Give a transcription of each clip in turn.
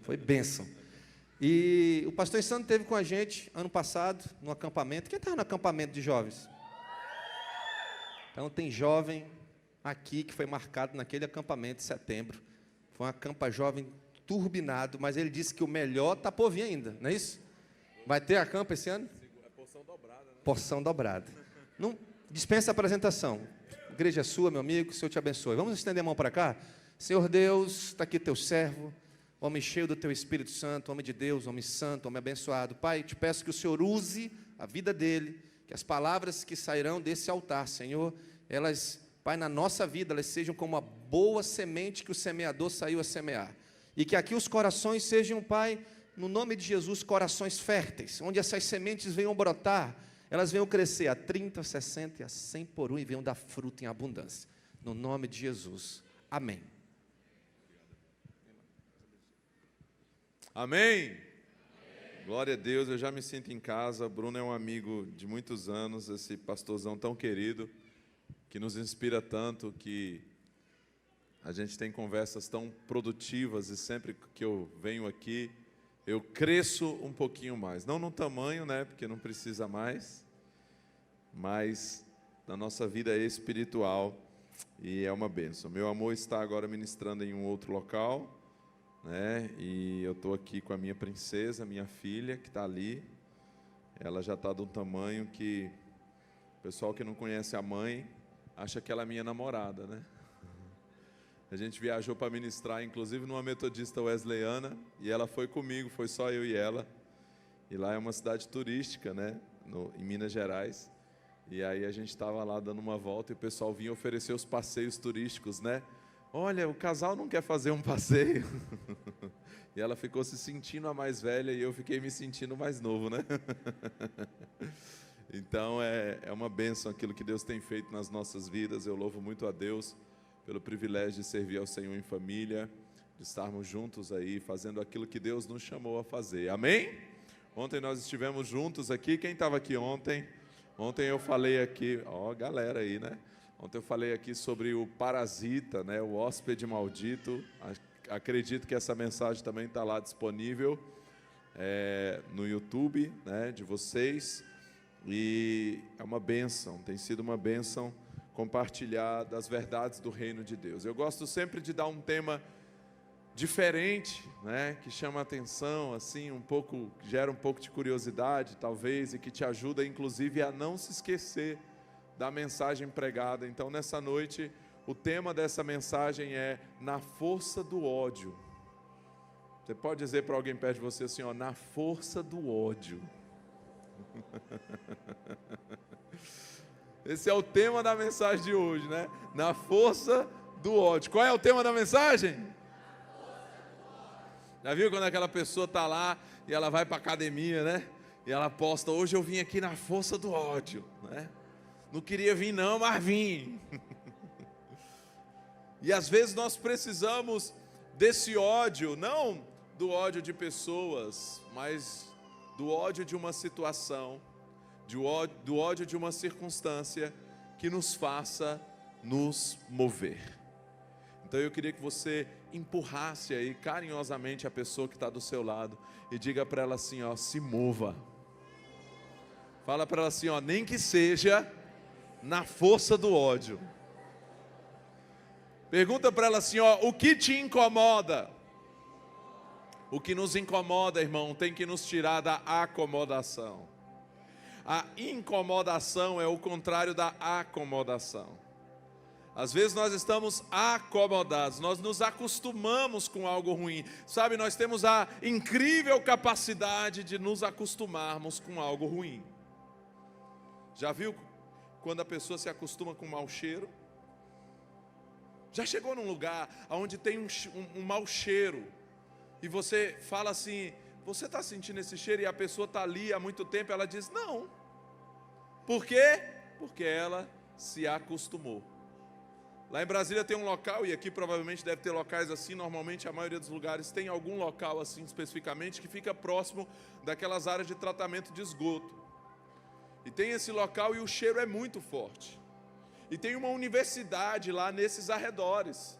Foi bênção. E o pastor Insano esteve com a gente ano passado, no acampamento. Quem estava no acampamento de jovens? Então tem jovem aqui que foi marcado naquele acampamento de setembro. Foi um acampa jovem turbinado, mas ele disse que o melhor está por vir ainda, não é isso? Vai ter acampa esse ano? É porção dobrada, né? Porção dobrada. Não dispensa a apresentação. A igreja é sua, meu amigo, o Senhor te abençoe. Vamos estender a mão para cá? Senhor Deus, está aqui teu servo, homem cheio do teu Espírito Santo, homem de Deus, homem santo, homem abençoado. Pai, te peço que o Senhor use a vida dele, que as palavras que sairão desse altar, Senhor, elas, Pai, na nossa vida, elas sejam como a boa semente que o semeador saiu a semear. E que aqui os corações sejam, Pai, no nome de Jesus, corações férteis, onde essas sementes venham brotar, elas venham crescer a 30, 60 e a 100 por um e venham dar fruto em abundância. No nome de Jesus. Amém. Amém? Glória a Deus, eu já me sinto em casa. Bruno é um amigo de muitos anos, esse pastorzão tão querido, que nos inspira tanto, que a gente tem conversas tão produtivas e sempre que eu venho aqui, eu cresço um pouquinho mais. Não no tamanho, né, porque não precisa mais, mas na nossa vida espiritual, e é uma bênção. Meu amor está agora ministrando em um outro local, né? E eu estou aqui com a minha princesa, minha filha, que está ali. Ela já está de um tamanho que o pessoal que não conhece a mãe acha que ela é minha namorada, né? A gente viajou para ministrar, inclusive numa metodista wesleyana, e ela foi comigo, foi só eu e ela. E lá é uma cidade turística, né? Em Minas Gerais. E aí a gente estava lá dando uma volta e o pessoal vinha oferecer os passeios turísticos, né? Olha, o casal não quer fazer um passeio. E ela ficou se sentindo a mais velha e eu fiquei me sentindo mais novo, né? Então é uma bênção aquilo que Deus tem feito nas nossas vidas. Eu louvo muito a Deus pelo privilégio de servir ao Senhor em família, de estarmos juntos aí, fazendo aquilo que Deus nos chamou a fazer. Amém? Ontem nós estivemos juntos aqui. Quem estava aqui ontem? Ontem eu falei aqui, ó, galera aí, né? Ontem eu falei aqui sobre o parasita, né, o hóspede maldito. Acredito que essa mensagem também está lá disponível no YouTube, né, de vocês. E é uma bênção, tem sido uma bênção compartilhar das verdades do reino de Deus. Eu gosto sempre de dar um tema diferente, né, que chama a atenção, assim, um pouco, gera um pouco de curiosidade, talvez, e que te ajuda, inclusive, a não se esquecer da mensagem pregada. Então, nessa noite, o tema dessa mensagem é na força do ódio. Você pode dizer para alguém perto de você assim, ó, na força do ódio. Esse é o tema da mensagem de hoje, né? Na força do ódio. Qual é o tema da mensagem? Já viu quando aquela pessoa está lá e ela vai para a academia, né? E ela posta, hoje eu vim aqui na força do ódio, né? Não queria vir não, mas vim. E às vezes nós precisamos desse ódio, não do ódio de pessoas, mas do ódio de uma situação, do ódio de uma circunstância que nos faça nos mover. Então eu queria que você empurrasse aí carinhosamente a pessoa que está do seu lado e diga para ela assim, ó, se mova. Fala para ela assim, ó, nem que seja na força do ódio. Pergunta para ela assim, ó, o que te incomoda? O que nos incomoda, irmão, tem que nos tirar da acomodação. A incomodação é o contrário da acomodação. Às vezes nós estamos acomodados, nós nos acostumamos com algo ruim. Sabe, nós temos a incrível capacidade de nos acostumarmos com algo ruim. Já viu quando a pessoa se acostuma com um mau cheiro? Já chegou num lugar onde tem um mau cheiro e você fala assim, você está sentindo esse cheiro? E a pessoa está ali há muito tempo, ela diz, não. Por quê? Porque ela se acostumou. Lá em Brasília tem um local, e aqui provavelmente deve ter locais assim, normalmente a maioria dos lugares tem algum local assim especificamente, que fica próximo daquelas áreas de tratamento de esgoto. E tem esse local e o cheiro é muito forte. E tem uma universidade lá nesses arredores.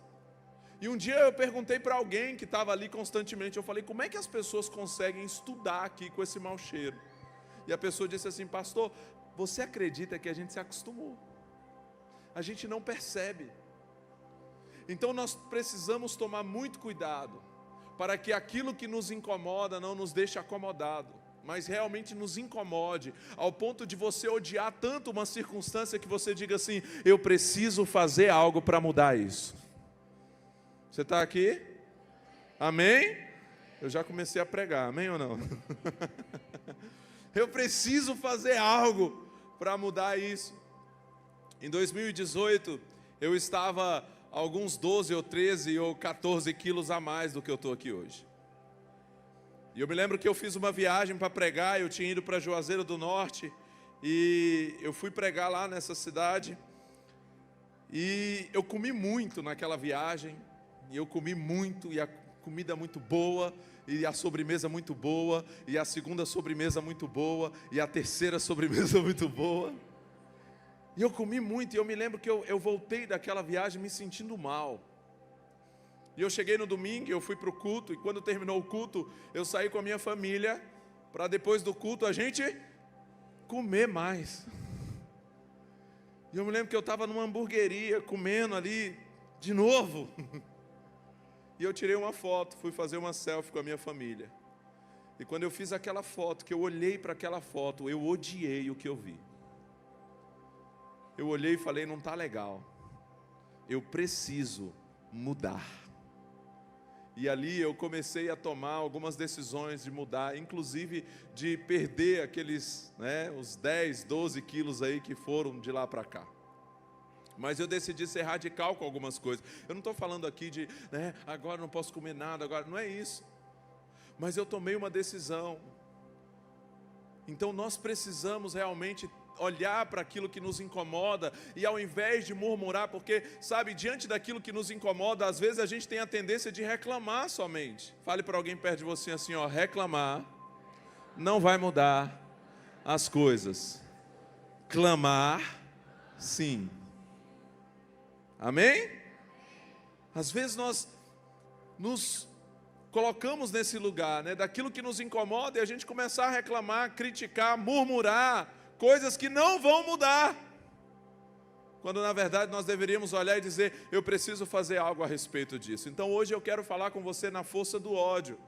E um dia eu perguntei para alguém que estava ali constantemente, eu falei, como é que as pessoas conseguem estudar aqui com esse mau cheiro? E a pessoa disse assim, pastor, você acredita que a gente se acostumou? A gente não percebe. Então nós precisamos tomar muito cuidado, para que aquilo que nos incomoda não nos deixe acomodado, mas realmente nos incomode, ao ponto de você odiar tanto uma circunstância que você diga assim, eu preciso fazer algo para mudar isso. Você está aqui? Amém? Eu já comecei a pregar, amém ou não? Eu preciso fazer algo para mudar isso. Em 2018, eu estava alguns 12 ou 13 ou 14 quilos a mais do que eu estou aqui hoje. E eu me lembro que eu fiz uma viagem para pregar, eu tinha ido para Juazeiro do Norte, e eu fui pregar lá nessa cidade, e eu comi muito naquela viagem, e eu comi muito, e a comida muito boa, e a sobremesa muito boa, e a segunda sobremesa muito boa, e a terceira sobremesa muito boa. E eu comi muito, e eu me lembro que eu voltei daquela viagem me sentindo mal. E eu cheguei no domingo, eu fui para o culto, e quando terminou o culto, eu saí com a minha família, para depois do culto a gente comer mais. E eu me lembro que eu estava numa hamburgueria, comendo ali, de novo. E eu tirei uma foto, fui fazer uma selfie com a minha família. E quando eu fiz aquela foto, que eu olhei para aquela foto, eu odiei o que eu vi. Eu olhei e falei, não está legal. Eu preciso mudar. E ali eu comecei a tomar algumas decisões de mudar, inclusive de perder aqueles, os 10, 12 quilos aí que foram de lá para cá. Mas eu decidi ser radical com algumas coisas. Eu não estou falando aqui de, agora não posso comer nada, agora não é isso. Mas eu tomei uma decisão. Então nós precisamos realmente olhar para aquilo que nos incomoda e ao invés de murmurar, porque, sabe, diante daquilo que nos incomoda, às vezes a gente tem a tendência de reclamar somente. Fale para alguém perto de você assim, reclamar não vai mudar as coisas. Clamar, sim. Amém? Às vezes nós nos colocamos nesse lugar, daquilo que nos incomoda e a gente começar a reclamar, criticar, murmurar, coisas que não vão mudar, quando na verdade nós deveríamos olhar e dizer, eu preciso fazer algo a respeito disso. Então hoje eu quero falar com você na força do ódio,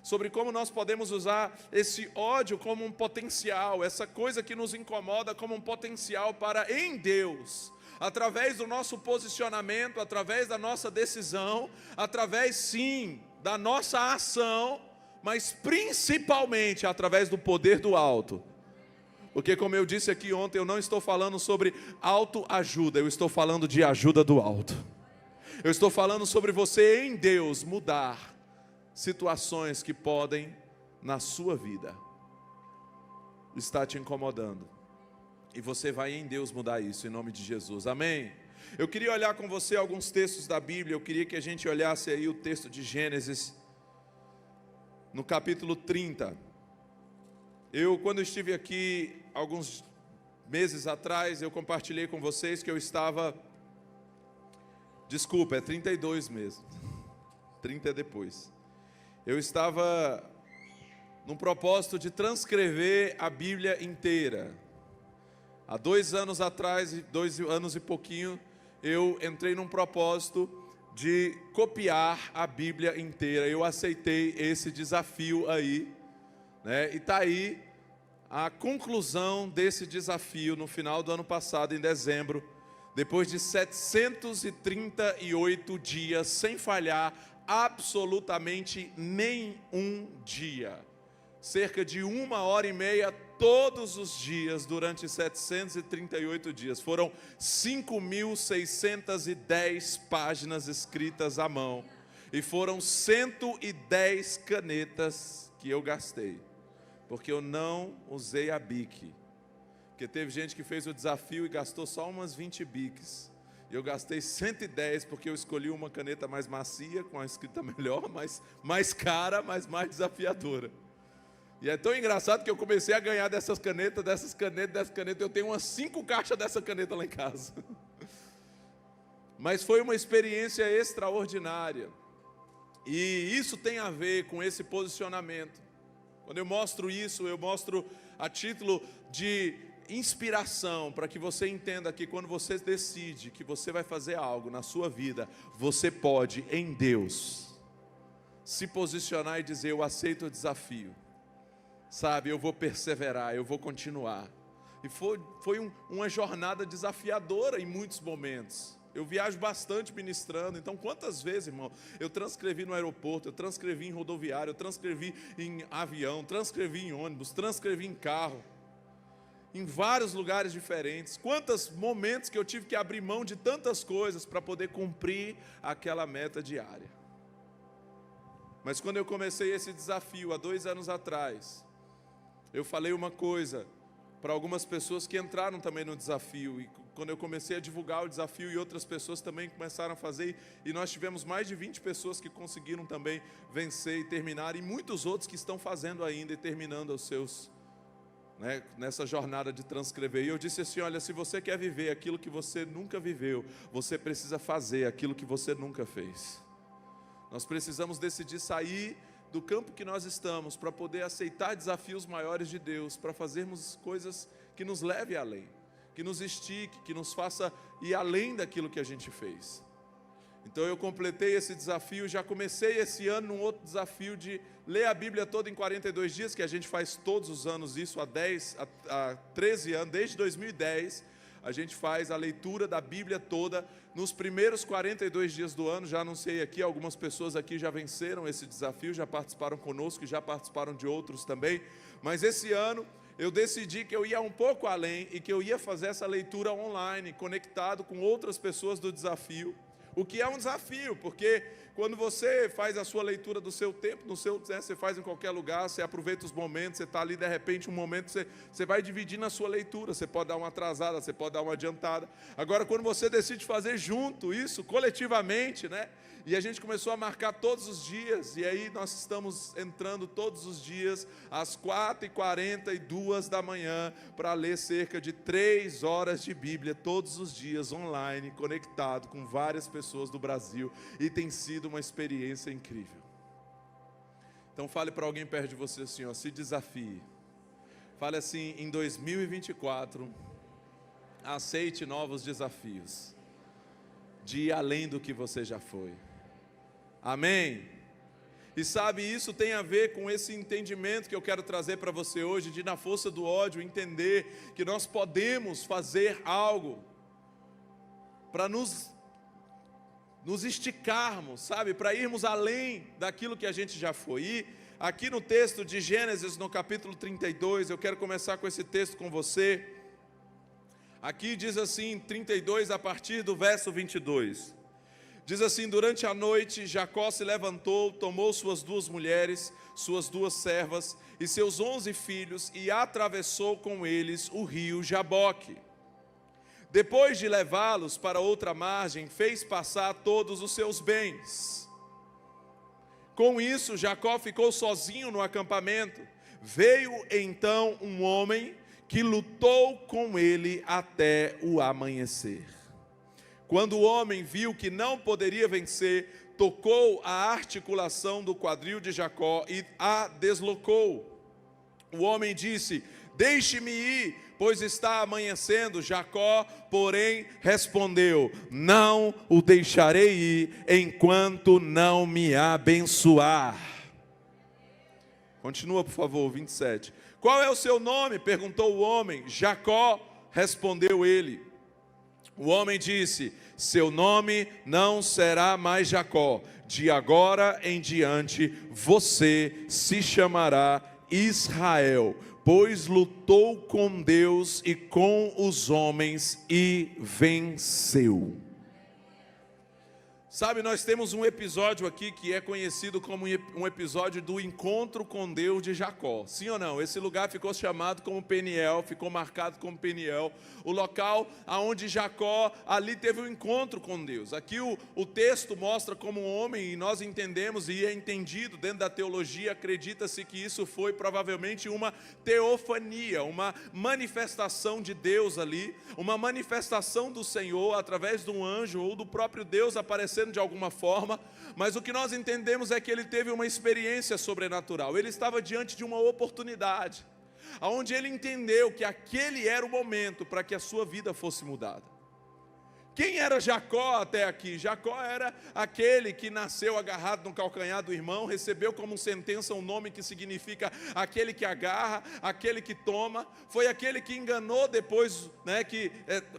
sobre como nós podemos usar esse ódio como um potencial, essa coisa que nos incomoda como um potencial para em Deus, através do nosso posicionamento, através da nossa decisão, através sim da nossa ação, mas principalmente através do poder do alto. Porque como eu disse aqui ontem, eu não estou falando sobre autoajuda, eu estou falando de ajuda do alto. Eu estou falando sobre você em Deus mudar situações que podem, na sua vida, estar te incomodando. E você vai em Deus mudar isso, em nome de Jesus, amém? Eu queria olhar com você alguns textos da Bíblia, eu queria que a gente olhasse aí o texto de Gênesis, no capítulo 30. Quando eu estive aqui, alguns meses atrás, eu compartilhei com vocês que eu estava, desculpa, é 32 mesmo, 30 é depois. Eu estava num propósito de transcrever a Bíblia inteira. Há 2 anos atrás, 2 anos e pouquinho, eu entrei num propósito de copiar a Bíblia inteira. Eu aceitei esse desafio aí, e está aí a conclusão desse desafio no final do ano passado, em dezembro, depois de 738 dias, sem falhar absolutamente nenhum dia. Cerca de 1h30 todos os dias, durante 738 dias. Foram 5.610 páginas escritas à mão. E foram 110 canetas que eu gastei. Porque eu não usei a Bic. Porque teve gente que fez o desafio e gastou só umas 20 Bics. Eu gastei 110 porque eu escolhi uma caneta mais macia, com a escrita melhor, mais cara, mas mais desafiadora. E é tão engraçado que eu comecei a ganhar dessas canetas. Eu tenho umas 5 caixas dessa caneta lá em casa. Mas foi uma experiência extraordinária. E isso tem a ver com esse posicionamento. Quando eu mostro isso, eu mostro a título de inspiração, para que você entenda que quando você decide que você vai fazer algo na sua vida, você pode, em Deus, se posicionar e dizer: eu aceito o desafio, sabe, eu vou perseverar, eu vou continuar. E foi uma jornada desafiadora em muitos momentos. Eu viajo bastante ministrando, então quantas vezes, irmão, eu transcrevi no aeroporto, eu transcrevi em rodoviário, eu transcrevi em avião, transcrevi em ônibus, transcrevi em carro, em vários lugares diferentes. Quantos momentos que eu tive que abrir mão de tantas coisas para poder cumprir aquela meta diária. Mas quando eu comecei esse desafio, há 2 anos atrás, eu falei uma coisa para algumas pessoas que entraram também no desafio, e quando eu comecei a divulgar o desafio, e outras pessoas também começaram a fazer, e nós tivemos mais de 20 pessoas que conseguiram também vencer e terminar, e muitos outros que estão fazendo ainda e terminando os seus, nessa jornada de transcrever. E eu disse assim: olha, se você quer viver aquilo que você nunca viveu, você precisa fazer aquilo que você nunca fez. Nós precisamos decidir sair do campo que nós estamos, para poder aceitar desafios maiores de Deus, para fazermos coisas que nos levem além, que nos estique, que nos faça ir além daquilo que a gente fez. Então eu completei esse desafio, já comecei esse ano num outro desafio de ler a Bíblia toda em 42 dias, que a gente faz todos os anos isso, há 13 anos, desde 2010, a gente faz a leitura da Bíblia toda nos primeiros 42 dias do ano. Já anunciei aqui, algumas pessoas aqui já venceram esse desafio, já participaram conosco e já participaram de outros também. Mas esse ano eu decidi que eu ia um pouco além e que eu ia fazer essa leitura online, conectado com outras pessoas do desafio. O que é um desafio, porque quando você faz a sua leitura do seu tempo, você faz em qualquer lugar, você aproveita os momentos, você está ali, de repente, um momento, você vai dividir na sua leitura, você pode dar uma atrasada, você pode dar uma adiantada. Agora, quando você decide fazer junto isso, coletivamente, e a gente começou a marcar todos os dias, e aí nós estamos entrando todos os dias, às 4h42 da manhã, para ler cerca de 3 horas de Bíblia, todos os dias, online, conectado com várias pessoas do Brasil, e tem sido uma experiência incrível. Então fale para alguém perto de você assim, se desafie. Fale assim: em 2024, aceite novos desafios, de ir além do que você já foi. Amém? E sabe, isso tem a ver com esse entendimento que eu quero trazer para você hoje, de na força do ódio, entender que nós podemos fazer algo para nos esticarmos, sabe, para irmos além daquilo que a gente já foi. E aqui no texto de Gênesis, no capítulo 32, eu quero começar com esse texto com você. Aqui diz assim, 32, a partir do verso 22. Diz assim: durante a noite, Jacó se levantou, tomou suas 2 mulheres, suas 2 servas e seus 11 filhos, e atravessou com eles o rio Jaboque. Depois de levá-los para outra margem, fez passar todos os seus bens. Com isso, Jacó ficou sozinho no acampamento. Veio então um homem que lutou com ele até o amanhecer. Quando o homem viu que não poderia vencer, tocou a articulação do quadril de Jacó e a deslocou. O homem disse: deixe-me ir, pois está amanhecendo. Jacó, porém, respondeu: não o deixarei ir, enquanto não me abençoar. Continua, por favor, 27. Qual é o seu nome? Perguntou o homem. Jacó, respondeu ele. O homem disse: seu nome não será mais Jacó, de agora em diante você se chamará Israel, pois lutou com Deus e com os homens e venceu. Sabe, nós temos um episódio aqui que é conhecido como um episódio do encontro com Deus de Jacó. Sim ou não? Esse lugar ficou chamado como Peniel, ficou marcado como Peniel. O local onde Jacó ali teve um encontro com Deus. Aqui o texto mostra como um homem, e nós entendemos e é entendido dentro da teologia, acredita-se que isso foi provavelmente uma teofania, uma manifestação de Deus ali, uma manifestação do Senhor através de um anjo ou do próprio Deus aparecendo de alguma forma, mas o que nós entendemos é que ele teve uma experiência sobrenatural. Ele estava diante de uma oportunidade, onde ele entendeu que aquele era o momento para que a sua vida fosse mudada. Quem era Jacó até aqui? Jacó era aquele que nasceu agarrado no calcanhar do irmão, recebeu como sentença um nome que significa aquele que agarra, aquele que toma. Foi aquele que enganou depois, que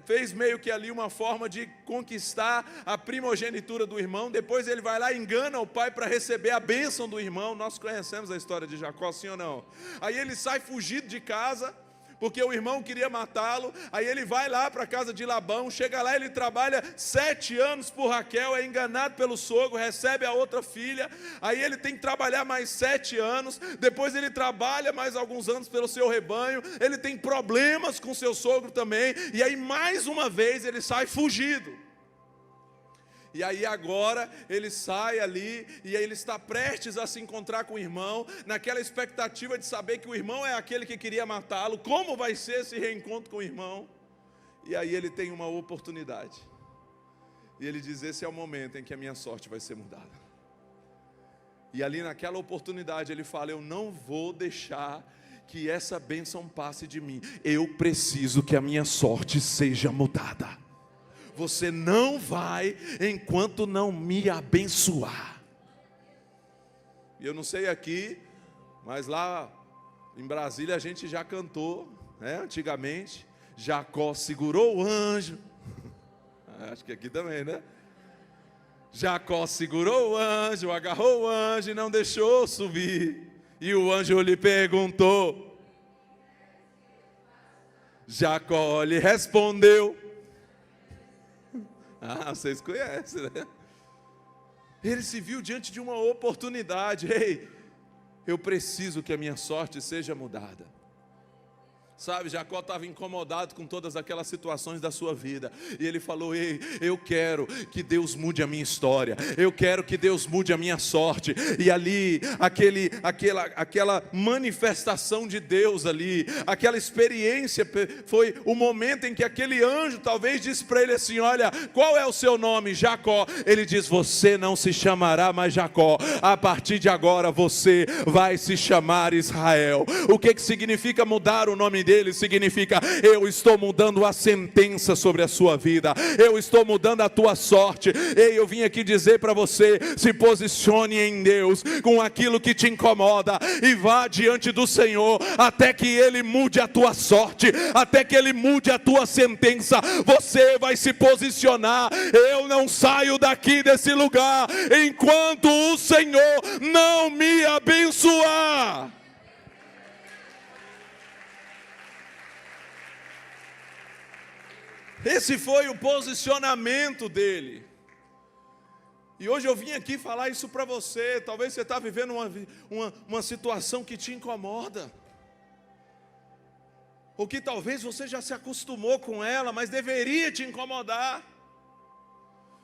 fez meio que ali uma forma de conquistar a primogenitura do irmão. Depois ele vai lá e engana o pai para receber a bênção do irmão. Nós conhecemos a história de Jacó, sim ou não? Aí ele sai fugido de casa, porque o irmão queria matá-lo. Aí ele vai lá para a casa de Labão, chega lá, ele trabalha 7 anos por Raquel, é enganado pelo sogro, recebe a outra filha. Aí ele tem que trabalhar mais 7 anos, depois ele trabalha mais alguns anos pelo seu rebanho, ele tem problemas com seu sogro também, e aí mais uma vez ele sai fugido. E aí agora ele sai ali, e aí ele está prestes a se encontrar com o irmão, naquela expectativa de saber que o irmão é aquele que queria matá-lo. Como vai ser esse reencontro com o irmão? E aí ele tem uma oportunidade, e ele diz: esse é o momento em que a minha sorte vai ser mudada. E ali naquela oportunidade ele fala: eu não vou deixar que essa bênção passe de mim, eu preciso que a minha sorte seja mudada. Você não vai enquanto não me abençoar. E eu não sei aqui, mas lá em Brasília a gente já cantou, antigamente. Jacó segurou o anjo. Acho que aqui também, né? Jacó segurou o anjo, agarrou o anjo e não deixou subir. E o anjo lhe perguntou. Jacó lhe respondeu. Vocês conhecem, né? Ele se viu diante de uma oportunidade. Ei, eu preciso que a minha sorte seja mudada. Sabe, Jacó estava incomodado com todas aquelas situações da sua vida, e ele falou: ei, eu quero que Deus mude a minha história, eu quero que Deus mude a minha sorte. E ali, aquela manifestação de Deus ali, aquela experiência, foi o momento em que aquele anjo talvez disse para ele assim: olha, qual é o seu nome? Jacó. Ele diz: você não se chamará mais Jacó, a partir de agora você vai se chamar Israel. O que significa mudar o nome dele? Significa: eu estou mudando a sentença sobre a sua vida, eu estou mudando a tua sorte. Ei, eu vim aqui dizer para você: se posicione em Deus com aquilo que te incomoda e vá diante do Senhor até que Ele mude a tua sorte, até que Ele mude a tua sentença. Você vai se posicionar. Eu não saio daqui desse lugar enquanto o Senhor não me abençoar. Esse foi o posicionamento dele. E hoje eu vim aqui falar isso para você. Talvez você está vivendo uma situação que te incomoda, ou que talvez você já se acostumou com ela, mas deveria te incomodar.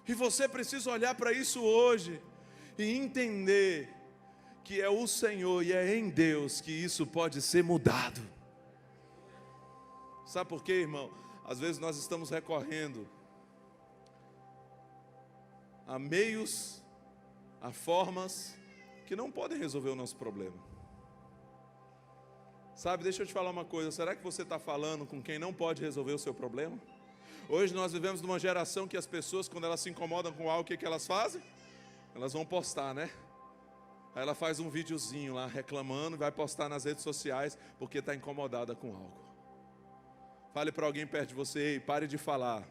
E você precisa olhar para isso hoje e entender que é o Senhor e é em Deus que isso pode ser mudado. Sabe por quê, irmão? Às vezes nós estamos recorrendo a meios, a formas que não podem resolver o nosso problema. Sabe, deixa eu te falar uma coisa: será que você está falando com quem não pode resolver o seu problema? Hoje nós vivemos numa geração que as pessoas, quando elas se incomodam com algo, o que elas fazem? Elas vão postar, né? Aí ela faz um videozinho lá reclamando, vai postar nas redes sociais porque está incomodada com algo. Fale para alguém perto de você: ei, pare de falar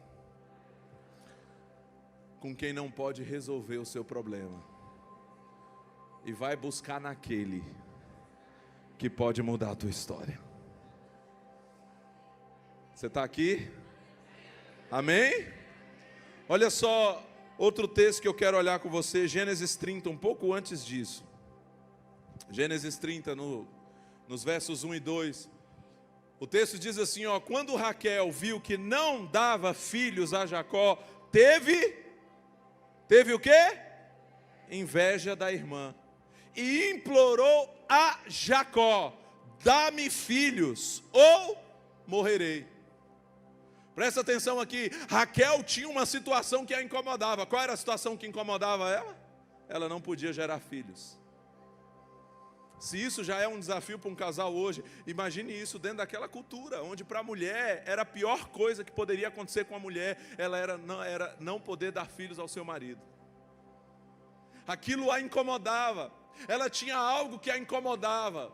com quem não pode resolver o seu problema, e vai buscar naquele que pode mudar a tua história. Você está aqui? Amém? Olha só, Outro texto que eu quero olhar com você, Gênesis 30, um pouco antes disso. Gênesis 30, nos versos 1 e 2. O texto diz assim, ó: quando Raquel viu que não dava filhos a Jacó, teve o quê? Inveja da irmã. E implorou a Jacó: dá-me filhos, ou morrerei. Presta atenção aqui, Raquel tinha uma situação que a incomodava. Qual era a situação que incomodava ela? Ela não podia gerar filhos. Se isso já é um desafio para um casal hoje, imagine isso dentro daquela cultura, onde para a mulher era a pior coisa que poderia acontecer com a mulher, ela era não poder dar filhos ao seu marido. Aquilo a incomodava, ela tinha algo que a incomodava,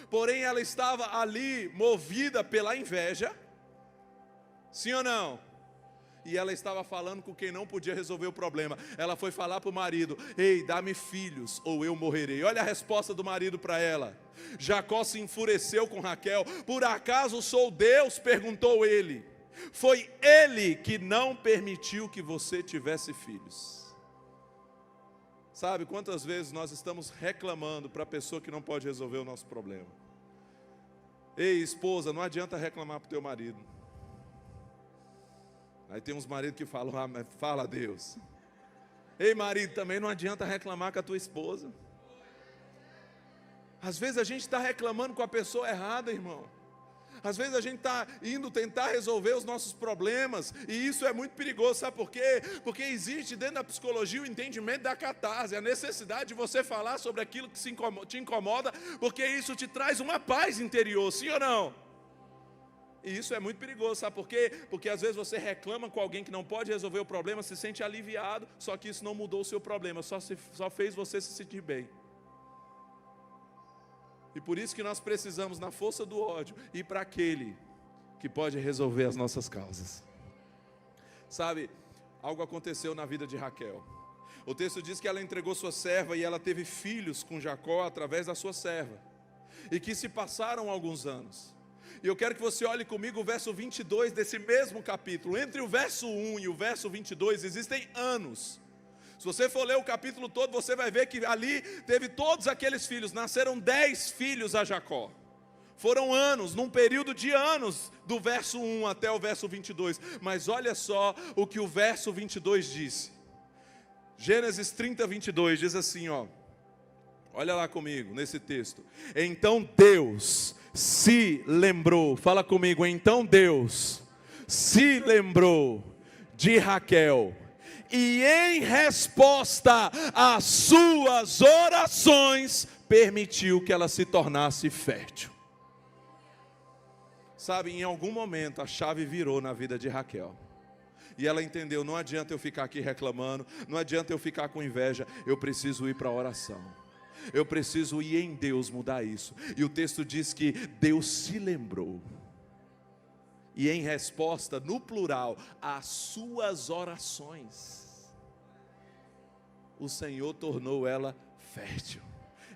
porém ela estava ali movida pela inveja, sim ou não? E ela estava falando com quem não podia resolver o problema. Ela foi falar para o marido: ei, dá-me filhos ou eu morrerei. Olha a resposta do marido para ela. Jacó se enfureceu com Raquel. Por acaso sou Deus? Perguntou ele. Foi ele que não permitiu que você tivesse filhos. Sabe quantas vezes nós estamos reclamando para a pessoa que não pode resolver o nosso problema? Ei, esposa, não adianta reclamar para o teu marido. Aí tem uns maridos que falam: ah, mas fala a Deus. Ei, marido, também não adianta reclamar com a tua esposa. Às vezes a gente está reclamando com a pessoa errada, irmão. Às vezes a gente está indo tentar resolver os nossos problemas, e isso é muito perigoso, sabe por quê? Porque existe dentro da psicologia o entendimento da catarse, a necessidade de você falar sobre aquilo que te incomoda, porque isso te traz uma paz interior, sim ou não? E isso é muito perigoso, sabe por quê? Porque às vezes você reclama com alguém que não pode resolver o problema, se sente aliviado, só que isso não mudou o seu problema, só fez você se sentir bem. E por isso que nós precisamos, na força do ódio, ir para aquele que pode resolver as nossas causas. Sabe, algo aconteceu na vida de Raquel. O texto diz que ela entregou sua serva e ela teve filhos com Jacó através da sua serva. E que se passaram alguns anos. E eu quero que você olhe comigo o verso 22 desse mesmo capítulo. Entre o verso 1 e o verso 22 existem anos. Se você for ler o capítulo todo, você vai ver que ali teve todos aqueles filhos. Nasceram 10 filhos a Jacó. Foram anos, num período de anos, do verso 1 até o verso 22. Mas olha só o que o verso 22 disse. Gênesis 30, 22 diz assim, ó. Olha lá comigo nesse texto. Então Deus se lembrou, fala comigo, então Deus se lembrou de Raquel, e em resposta às suas orações, permitiu que ela se tornasse fértil. Sabe, em algum momento a chave virou na vida de Raquel. E ela entendeu, não adianta eu ficar aqui reclamando, não adianta eu ficar com inveja, eu preciso ir para a oração. Eu preciso ir em Deus mudar isso. E o texto diz que Deus se lembrou. E em resposta, no plural, às suas orações, o Senhor tornou ela fértil.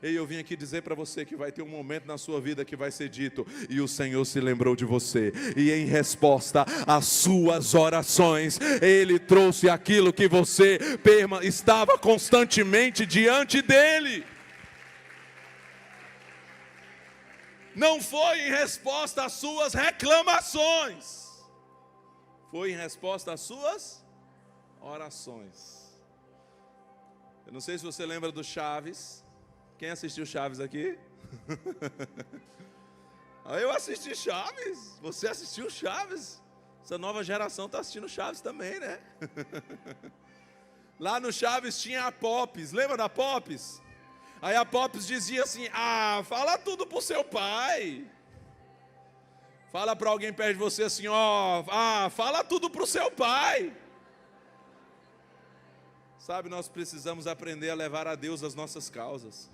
E eu vim aqui dizer para você que vai ter um momento na sua vida que vai ser dito: e o Senhor se lembrou de você, e em resposta às suas orações, Ele trouxe aquilo que você estava constantemente diante dEle. Não foi em resposta às suas reclamações, foi em resposta às suas orações. Eu não sei se você lembra do Chaves. Quem assistiu Chaves aqui? Eu assisti Chaves. Você assistiu Chaves? Essa nova geração está assistindo Chaves também, né? Lá no Chaves tinha a Pops. Lembra da Pops? Aí a Pops dizia assim: ah, fala tudo pro seu pai. Fala para alguém perto de você assim, ó, fala tudo pro seu pai. Sabe, nós precisamos aprender a levar a Deus as nossas causas.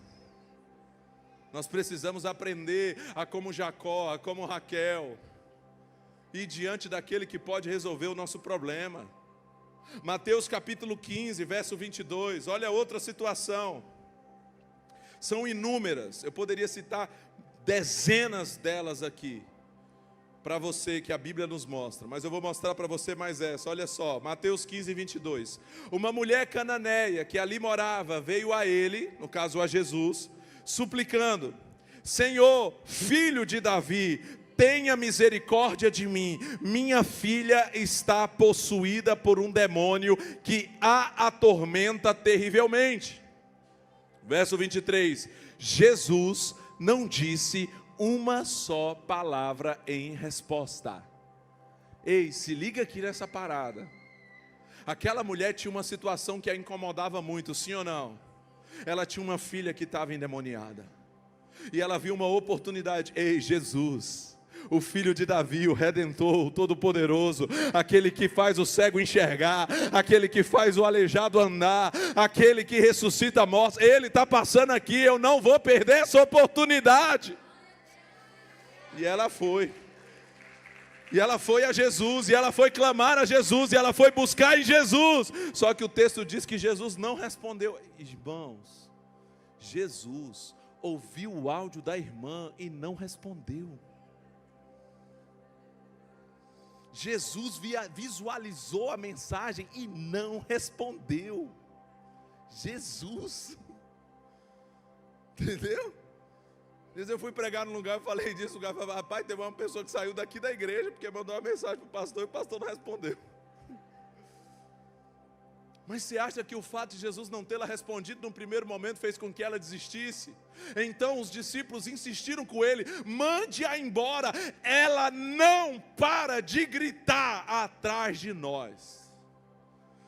Nós precisamos aprender a como Jacó, a como Raquel, ir diante daquele que pode resolver o nosso problema. Mateus capítulo 15, verso 22, olha outra situação. São inúmeras, eu poderia citar dezenas delas aqui. para você que a Bíblia nos mostra, mas eu vou mostrar para você mais essa. Olha só, Mateus 15, 22. Uma mulher cananeia que ali morava veio a ele, no caso a Jesus, suplicando: Senhor, filho de Davi, tenha misericórdia de mim, minha filha está possuída por um demônio que a atormenta terrivelmente. Verso 23, Jesus não disse uma só palavra em resposta. Ei, se liga aqui nessa parada. Aquela mulher tinha uma situação que a incomodava muito, sim ou não? Ela tinha uma filha que estava endemoniada. E ela viu uma oportunidade. Ei, Jesus, o filho de Davi, o Redentor, o Todo-Poderoso, aquele que faz o cego enxergar, aquele que faz o aleijado andar, aquele que ressuscita mortos, ele está passando aqui, eu não vou perder essa oportunidade. E ela foi. E ela foi a Jesus, e ela foi clamar a Jesus, e ela foi buscar em Jesus. Só que o texto diz que Jesus não respondeu. Irmãos, Jesus ouviu o áudio da irmã e não respondeu. Jesus visualizou a mensagem e não respondeu. Jesus. Entendeu? Às vezes eu fui pregar num lugar e falei disso, o lugar falou: rapaz, teve uma pessoa que saiu daqui da igreja porque mandou uma mensagem para o pastor e o pastor não respondeu. Mas você acha que o fato de Jesus não tê-la respondido num primeiro momento fez com que ela desistisse? Então os discípulos insistiram com ele: mande-a embora, ela não para de gritar atrás de nós.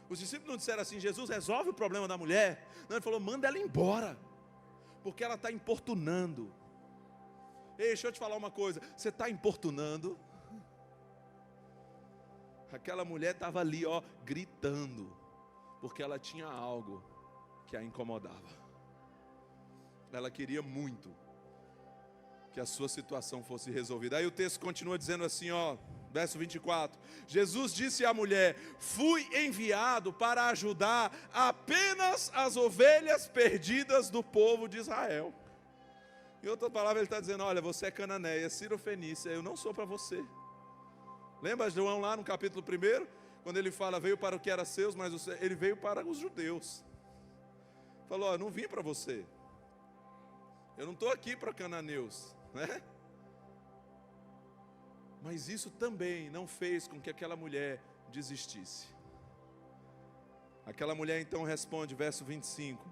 Os discípulos não disseram assim: Jesus, resolve o problema da mulher. Não, ele falou: manda ela embora, porque ela está importunando. Ei, deixa eu te falar uma coisa, você está importunando? Aquela mulher estava ali, gritando, porque ela tinha algo que a incomodava. Ela queria muito que a sua situação fosse resolvida. Aí o texto continua dizendo assim, verso 24. Jesus disse à mulher: fui enviado para ajudar apenas as ovelhas perdidas do povo de Israel. Em outra palavra, ele está dizendo: olha, você é cananeia, Cirofenícia, eu não sou para você. Lembra João lá no capítulo 1? Quando ele fala: veio para o que era seus, mas ele veio para os judeus. Falou: não vim para você. Eu não estou aqui para cananeus, né? Mas isso também não fez com que aquela mulher desistisse. Aquela mulher então responde, verso 25.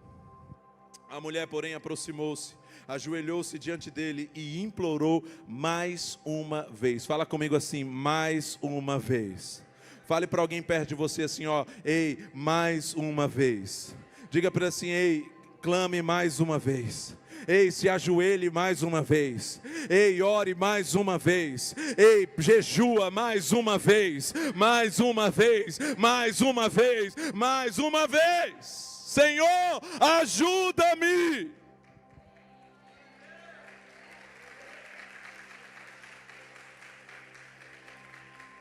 A mulher, porém, aproximou-se, ajoelhou-se diante dele e implorou mais uma vez. Fala comigo assim: mais uma vez. Fale para alguém perto de você assim, ei, mais uma vez. Diga para ele assim: ei, clame mais uma vez. Ei, se ajoelhe mais uma vez. Ei, ore mais uma vez. Ei, jejua mais uma vez. Mais uma vez. Mais uma vez. Mais uma vez. Senhor, ajuda-me.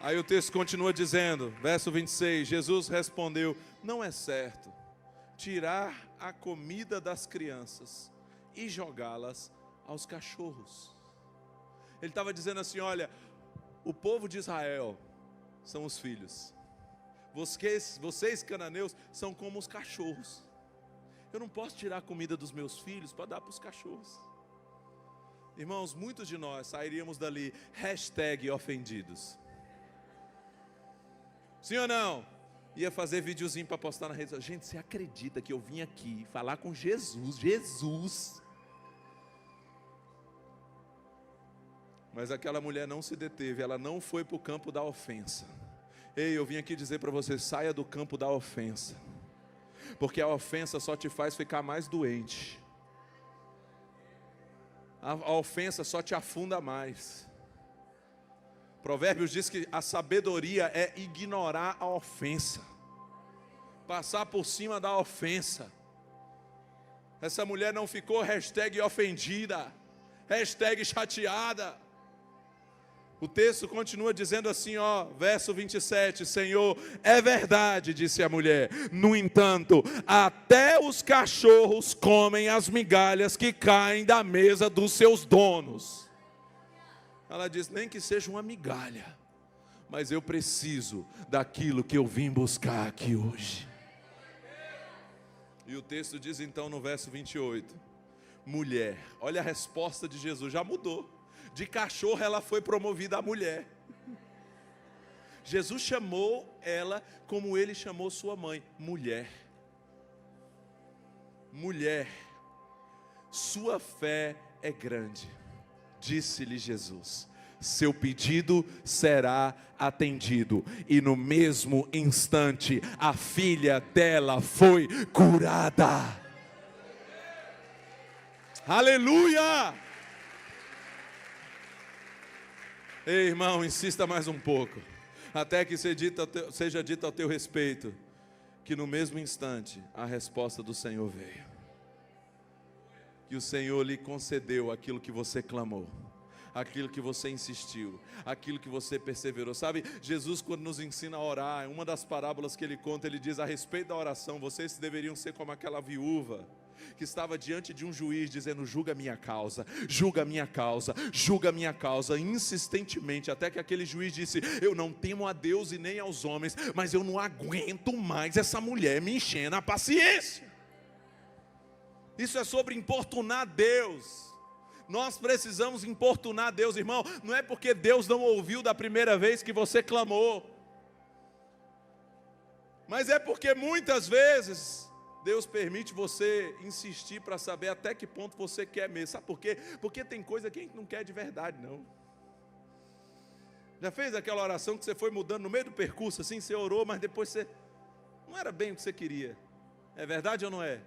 Aí o texto continua dizendo, verso 26, Jesus respondeu: não é certo tirar a comida das crianças e jogá-las aos cachorros. Ele estava dizendo assim: olha, o povo de Israel são os filhos. Vocês cananeus são como os cachorros. Eu não posso tirar a comida dos meus filhos para dar para os cachorros. Irmãos, muitos de nós sairíamos dali #ofendidos. Sim ou não? Ia fazer videozinho para postar na rede. Gente, você acredita que eu vim aqui falar com Jesus? Jesus. Mas aquela mulher não se deteve, ela não foi para o campo da ofensa. Ei, eu vim aqui dizer para você: saia do campo da ofensa, porque a ofensa só te faz ficar mais doente. A ofensa só te afunda mais. Provérbios diz que a sabedoria é ignorar a ofensa, passar por cima da ofensa. Essa mulher não ficou #ofendida, #chateada. O texto continua dizendo assim, verso 27, Senhor, é verdade, disse a mulher, no entanto, até os cachorros comem as migalhas que caem da mesa dos seus donos. Ela disse: nem que seja uma migalha, mas eu preciso daquilo que eu vim buscar aqui hoje. E o texto diz então no verso 28, mulher, olha a resposta de Jesus, já mudou. De cachorro ela foi promovida a mulher. Jesus chamou ela como ele chamou sua mãe, mulher. Mulher, sua fé é grande. Disse-lhe Jesus: seu pedido será atendido. E no mesmo instante, a filha dela foi curada. Aleluia! Ei, irmão, insista mais um pouco, até que seja dito ao teu respeito, que no mesmo instante, a resposta do Senhor veio. Que o Senhor lhe concedeu aquilo que você clamou, aquilo que você insistiu, aquilo que você perseverou. Sabe, Jesus, quando nos ensina a orar, uma das parábolas que ele conta, ele diz a respeito da oração: vocês deveriam ser como aquela viúva que estava diante de um juiz dizendo: julga a minha causa, julga a minha causa, julga a minha causa, insistentemente, até que aquele juiz disse: eu não temo a Deus e nem aos homens, mas eu não aguento mais essa mulher me enchendo a paciência. Isso é sobre importunar Deus. Nós precisamos importunar Deus, irmão. Não é porque Deus não ouviu da primeira vez que você clamou, mas é porque muitas vezes Deus permite você insistir para saber até que ponto você quer mesmo. Sabe por quê? Porque tem coisa que a gente não quer de verdade, não. Já fez aquela oração que você foi mudando no meio do percurso, assim, você orou, mas depois você não era bem o que você queria. É verdade ou não é?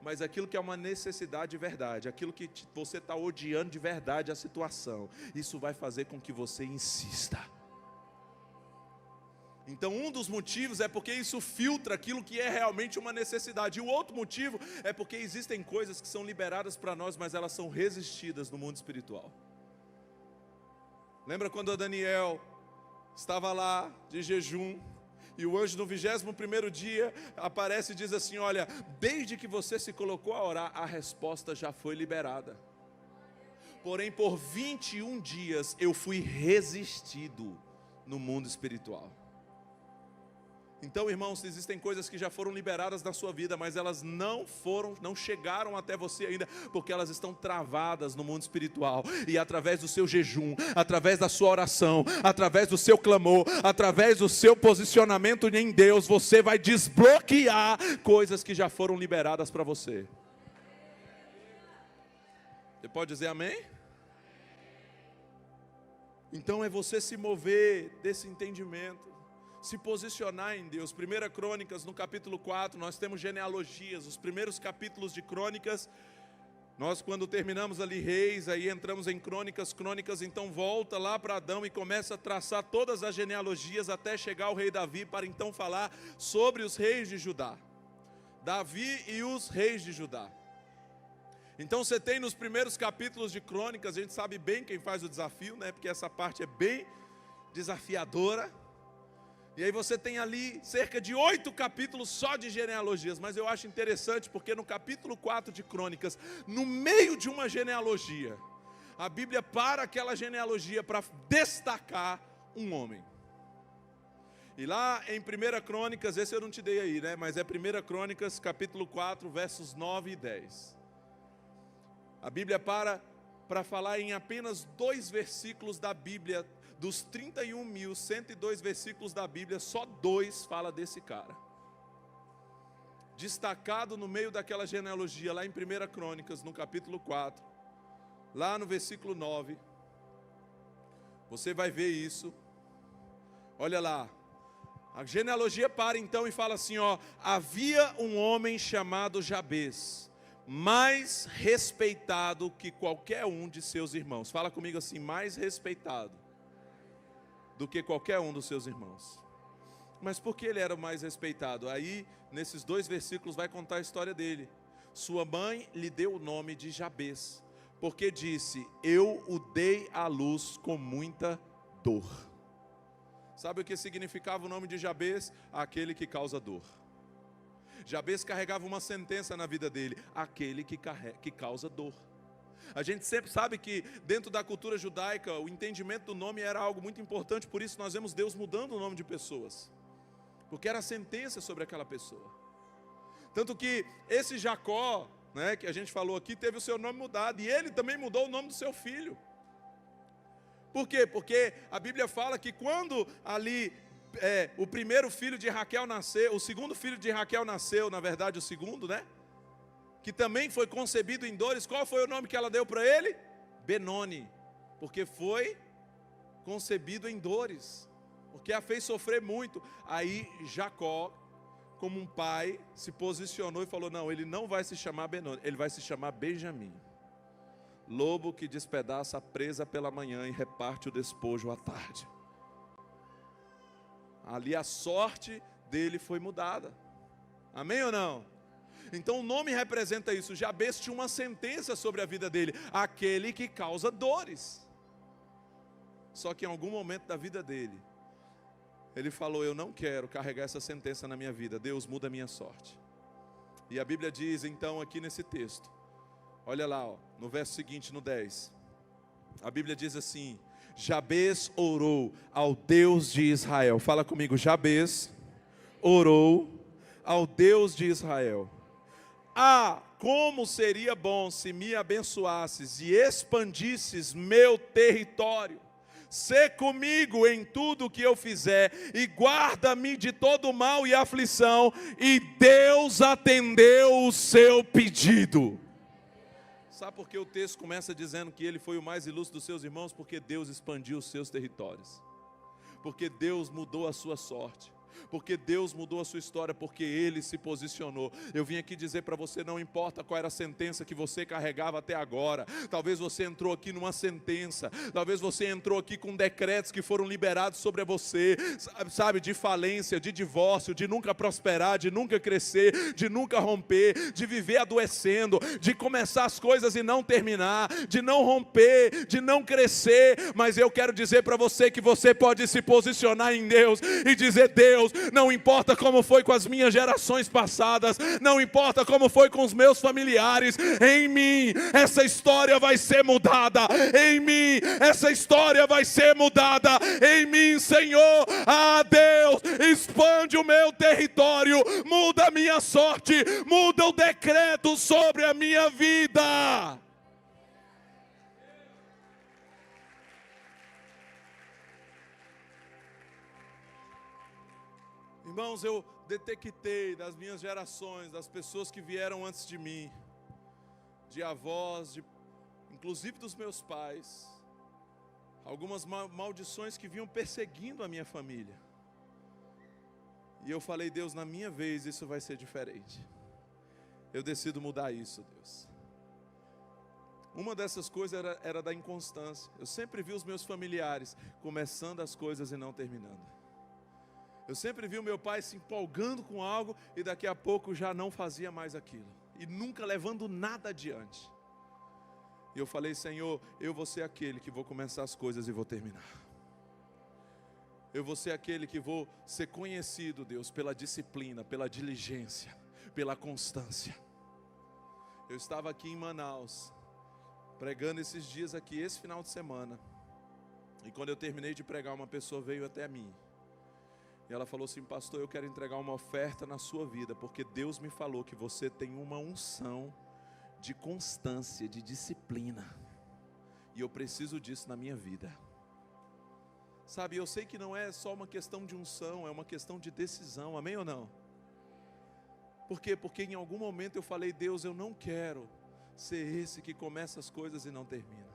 Mas aquilo que é uma necessidade de verdade, aquilo que você está odiando de verdade a situação, isso vai fazer com que você insista. Então um dos motivos é porque isso filtra aquilo que é realmente uma necessidade. E o outro motivo é porque existem coisas que são liberadas para nós, mas elas são resistidas no mundo espiritual. Lembra quando Daniel estava lá de jejum, e o anjo no 21º dia aparece e diz assim: olha, desde que você se colocou a orar, a resposta já foi liberada. Porém por 21 dias eu fui resistido no mundo espiritual. Então, irmãos, existem coisas que já foram liberadas na sua vida, mas elas não chegaram até você ainda, porque elas estão travadas no mundo espiritual. E através do seu jejum, através da sua oração, através do seu clamor, através do seu posicionamento em Deus, você vai desbloquear coisas que já foram liberadas para você. Você pode dizer amém? Então é você se mover desse entendimento, se posicionar em Deus. 1 Crônicas, no capítulo 4, nós temos genealogias. Os primeiros capítulos de Crônicas, nós quando terminamos ali Reis, aí entramos em Crônicas, então volta lá para Adão e começa a traçar todas as genealogias até chegar ao rei Davi, para então falar sobre os reis de Judá. Davi e os reis de Judá. Então você tem nos primeiros capítulos de Crônicas, a gente sabe bem quem faz o desafio, né? Porque essa parte é bem desafiadora. E aí você tem ali cerca de 8 capítulos só de genealogias. Mas eu acho interessante porque no capítulo 4 de Crônicas, no meio de uma genealogia, a Bíblia para aquela genealogia para destacar um homem. E lá em 1 Crônicas, esse eu não te dei aí, né? Mas é 1 Crônicas capítulo 4, versos 9 e 10. A Bíblia para falar em apenas 2 versículos da Bíblia. Dos 31.102 versículos da Bíblia, só 2 fala desse cara. Destacado no meio daquela genealogia, lá em 1 Crônicas, no capítulo 4, lá no versículo 9, você vai ver isso. Olha lá, a genealogia para então e fala assim, ó: havia um homem chamado Jabez, mais respeitado que qualquer um de seus irmãos. Fala comigo assim: mais respeitado do que qualquer um dos seus irmãos. Mas por que ele era o mais respeitado? Aí, nesses 2 versículos, vai contar a história dele. Sua mãe lhe deu o nome de Jabez, porque disse: eu o dei à luz com muita dor. Sabe o que significava o nome de Jabez? Aquele que causa dor. Jabez carregava uma sentença na vida dele: aquele que causa dor. A gente sempre sabe que dentro da cultura judaica, o entendimento do nome era algo muito importante, por isso nós vemos Deus mudando o nome de pessoas. Porque era sentença sobre aquela pessoa. Tanto que esse Jacó, né, que a gente falou aqui, teve o seu nome mudado, e ele também mudou o nome do seu filho. Por quê? Porque a Bíblia fala que quando ali o primeiro filho de Raquel nasceu, o segundo filho de Raquel nasceu, na verdade o segundo, né? Que também foi concebido em dores, qual foi o nome que ela deu para ele? Benoni, porque foi concebido em dores, porque a fez sofrer muito. Aí Jacó, como um pai, se posicionou e falou, não, ele não vai se chamar Benoni, ele vai se chamar Benjamim. Lobo que despedaça a presa pela manhã e reparte o despojo à tarde. Ali a sorte dele foi mudada. Amém ou não? Então o nome representa isso. Jabes tinha uma sentença sobre a vida dele, aquele que causa dores. Só que em algum momento da vida dele, ele falou, eu não quero carregar essa sentença na minha vida, Deus muda a minha sorte. E a Bíblia diz então aqui nesse texto, olha lá, ó, no verso seguinte, no 10, a Bíblia diz assim, Jabes orou ao Deus de Israel. Fala comigo, Jabes orou ao Deus de Israel. Ah, como seria bom se me abençoasses e expandisses meu território. Sê comigo em tudo que eu fizer e guarda-me de todo mal e aflição. E Deus atendeu o seu pedido. Sabe por que o texto começa dizendo que ele foi o mais ilustre dos seus irmãos? Porque Deus expandiu os seus territórios. Porque Deus mudou a sua sorte. Porque Deus mudou a sua história, porque Ele se posicionou. Eu vim aqui dizer para você, não importa qual era a sentença que você carregava até agora. Talvez você entrou aqui numa sentença. Talvez você entrou aqui com decretos que foram liberados sobre você. Sabe, de falência, de divórcio, de nunca prosperar, de nunca crescer, de nunca romper, de viver adoecendo, de começar as coisas e não terminar, de não romper, de não crescer. Mas eu quero dizer para você que você pode se posicionar em Deus e dizer, Deus, não importa como foi com as minhas gerações passadas, não importa como foi com os meus familiares, em mim essa história vai ser mudada, em mim essa história vai ser mudada, em mim, Senhor, Deus, expande o meu território, muda a minha sorte, muda o decreto sobre a minha vida. Irmãos, eu detectei das minhas gerações, das pessoas que vieram antes de mim, de avós, inclusive dos meus pais, algumas maldições que vinham perseguindo a minha família. E eu falei, Deus, na minha vez isso vai ser diferente. Eu decido mudar isso, Deus. Uma dessas coisas era da inconstância. Eu sempre vi os meus familiares começando as coisas e não terminando. Eu sempre vi o meu pai se empolgando com algo e daqui a pouco já não fazia mais aquilo. E nunca levando nada adiante. E eu falei, Senhor, eu vou ser aquele que vou começar as coisas e vou terminar. Eu vou ser aquele que vou ser conhecido, Deus, pela disciplina, pela diligência, pela constância. Eu estava aqui em Manaus, pregando esses dias aqui, esse final de semana. E quando eu terminei de pregar, uma pessoa veio até mim. E ela falou assim, pastor, eu quero entregar uma oferta na sua vida, porque Deus me falou que você tem uma unção de constância, de disciplina. E eu preciso disso na minha vida. Sabe, eu sei que não é só uma questão de unção, é uma questão de decisão, amém ou não? Por quê? Porque em algum momento eu falei, Deus, eu não quero ser esse que começa as coisas e não termina.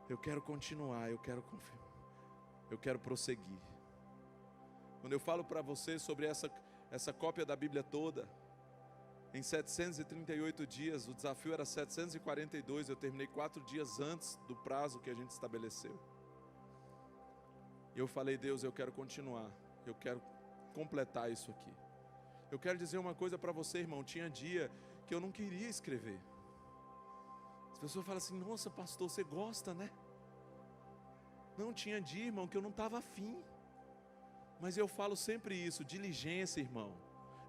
Eu quero continuar, eu quero prosseguir. Quando eu falo para você sobre essa cópia da Bíblia toda, em 738 dias, o desafio era 742, eu terminei 4 dias antes do prazo que a gente estabeleceu. E eu falei, Deus, eu quero continuar, eu quero completar isso aqui. Eu quero dizer uma coisa para você, irmão, tinha dia que eu não queria escrever. As pessoas falam assim, nossa pastor, você gosta, né? Não, tinha dia, irmão, que eu não estava afim. Mas eu falo sempre isso, diligência, irmão,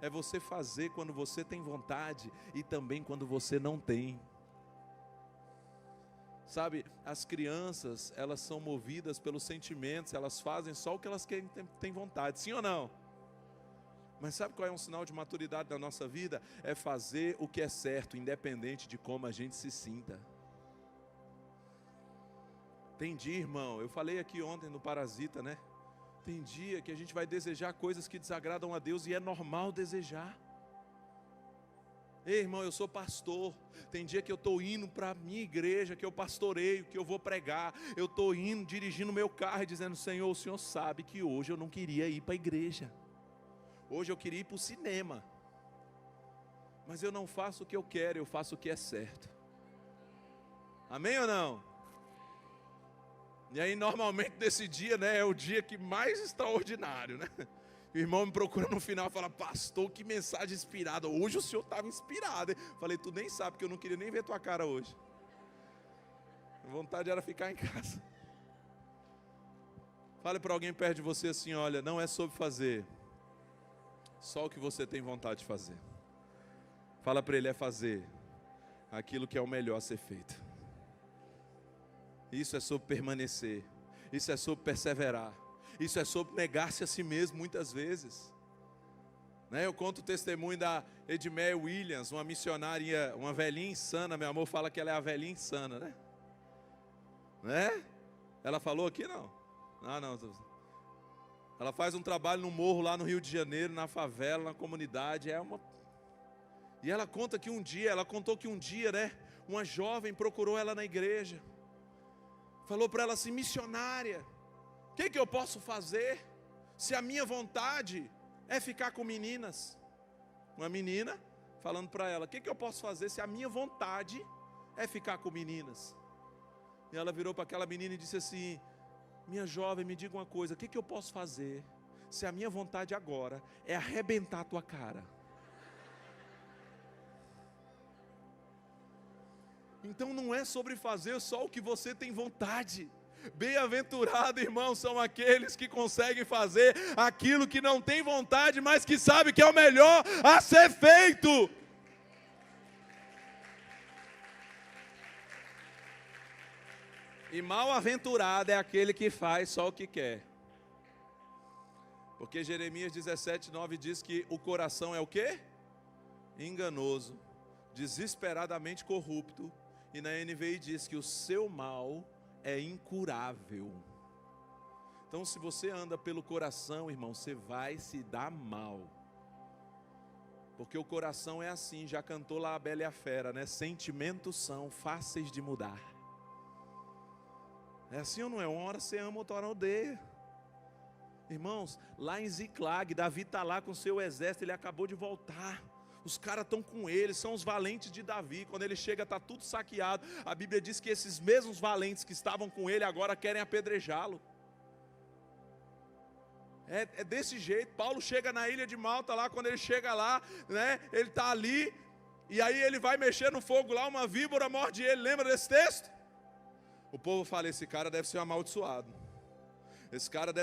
é você fazer quando você tem vontade e também quando você não tem. Sabe, as crianças, elas são movidas pelos sentimentos, elas fazem só o que elas querem, têm vontade, sim ou não? Mas sabe qual é um sinal de maturidade na nossa vida? É fazer o que é certo, independente de como a gente se sinta. Tem dia, irmão, eu falei aqui ontem no Parasita, né? Tem dia que a gente vai desejar coisas que desagradam a Deus e é normal desejar. Ei, irmão, eu sou pastor. Tem dia que eu estou indo para a minha igreja, que eu pastoreio, que eu vou pregar. Eu estou indo, dirigindo o meu carro e dizendo: Senhor, o Senhor sabe que hoje eu não queria ir para a igreja. Hoje eu queria ir para o cinema. Mas eu não faço o que eu quero, eu faço o que é certo. Amém ou não? E aí normalmente nesse dia, né, é o dia que mais extraordinário, né? O irmão me procura no final e fala: pastor, que mensagem inspirada. Hoje o senhor estava inspirado, hein? Falei: tu nem sabe que eu não queria nem ver tua cara hoje. A vontade era ficar em casa. Fale para alguém perto de você assim: olha, não é sobre fazer só o que você tem vontade de fazer. Fala para ele: é fazer aquilo que é o melhor a ser feito. Isso é sobre permanecer. Isso é sobre perseverar. Isso é sobre negar-se a si mesmo muitas vezes. Né? Eu conto o testemunho da Edmeia Williams, uma missionária, uma velhinha insana. Meu amor fala que ela é a velhinha insana, né? Ela falou aqui? Não. Não. Ela faz um trabalho no morro lá no Rio de Janeiro, na favela, na comunidade. E ela contou que um dia, né, uma jovem procurou ela na igreja. Falou para ela assim: missionária, o que eu posso fazer se a minha vontade é ficar com meninas? Uma menina falando para ela: o que eu posso fazer se a minha vontade é ficar com meninas? E ela virou para aquela menina e disse assim: minha jovem, me diga uma coisa, o que eu posso fazer se a minha vontade agora é arrebentar a tua cara? Então não é sobre fazer só o que você tem vontade. Bem-aventurado, irmão, são aqueles que conseguem fazer aquilo que não tem vontade, mas que sabe que é o melhor a ser feito. E mal-aventurado é aquele que faz só o que quer. Porque Jeremias 17:9 diz que o coração é o quê? Enganoso, desesperadamente corrupto. E na NVI diz que o seu mal é incurável. Então, se você anda pelo coração, irmão, você vai se dar mal. Porque o coração é assim, já cantou lá a Bela e a Fera, né? Sentimentos são fáceis de mudar. É assim ou não é? Uma hora você ama, outra hora odeia. Irmãos, lá em Ziclag, Davi está lá com seu exército, ele acabou de voltar. Os caras estão com ele, são os valentes de Davi. Quando ele chega, está tudo saqueado. A Bíblia diz que esses mesmos valentes que estavam com ele agora querem apedrejá-lo. É desse jeito. Paulo chega na ilha de Malta lá, quando ele chega lá, né, ele está ali, e aí ele vai mexer no fogo lá, uma víbora morde ele. Lembra desse texto? O povo fala: esse cara deve ser amaldiçoado. Esse cara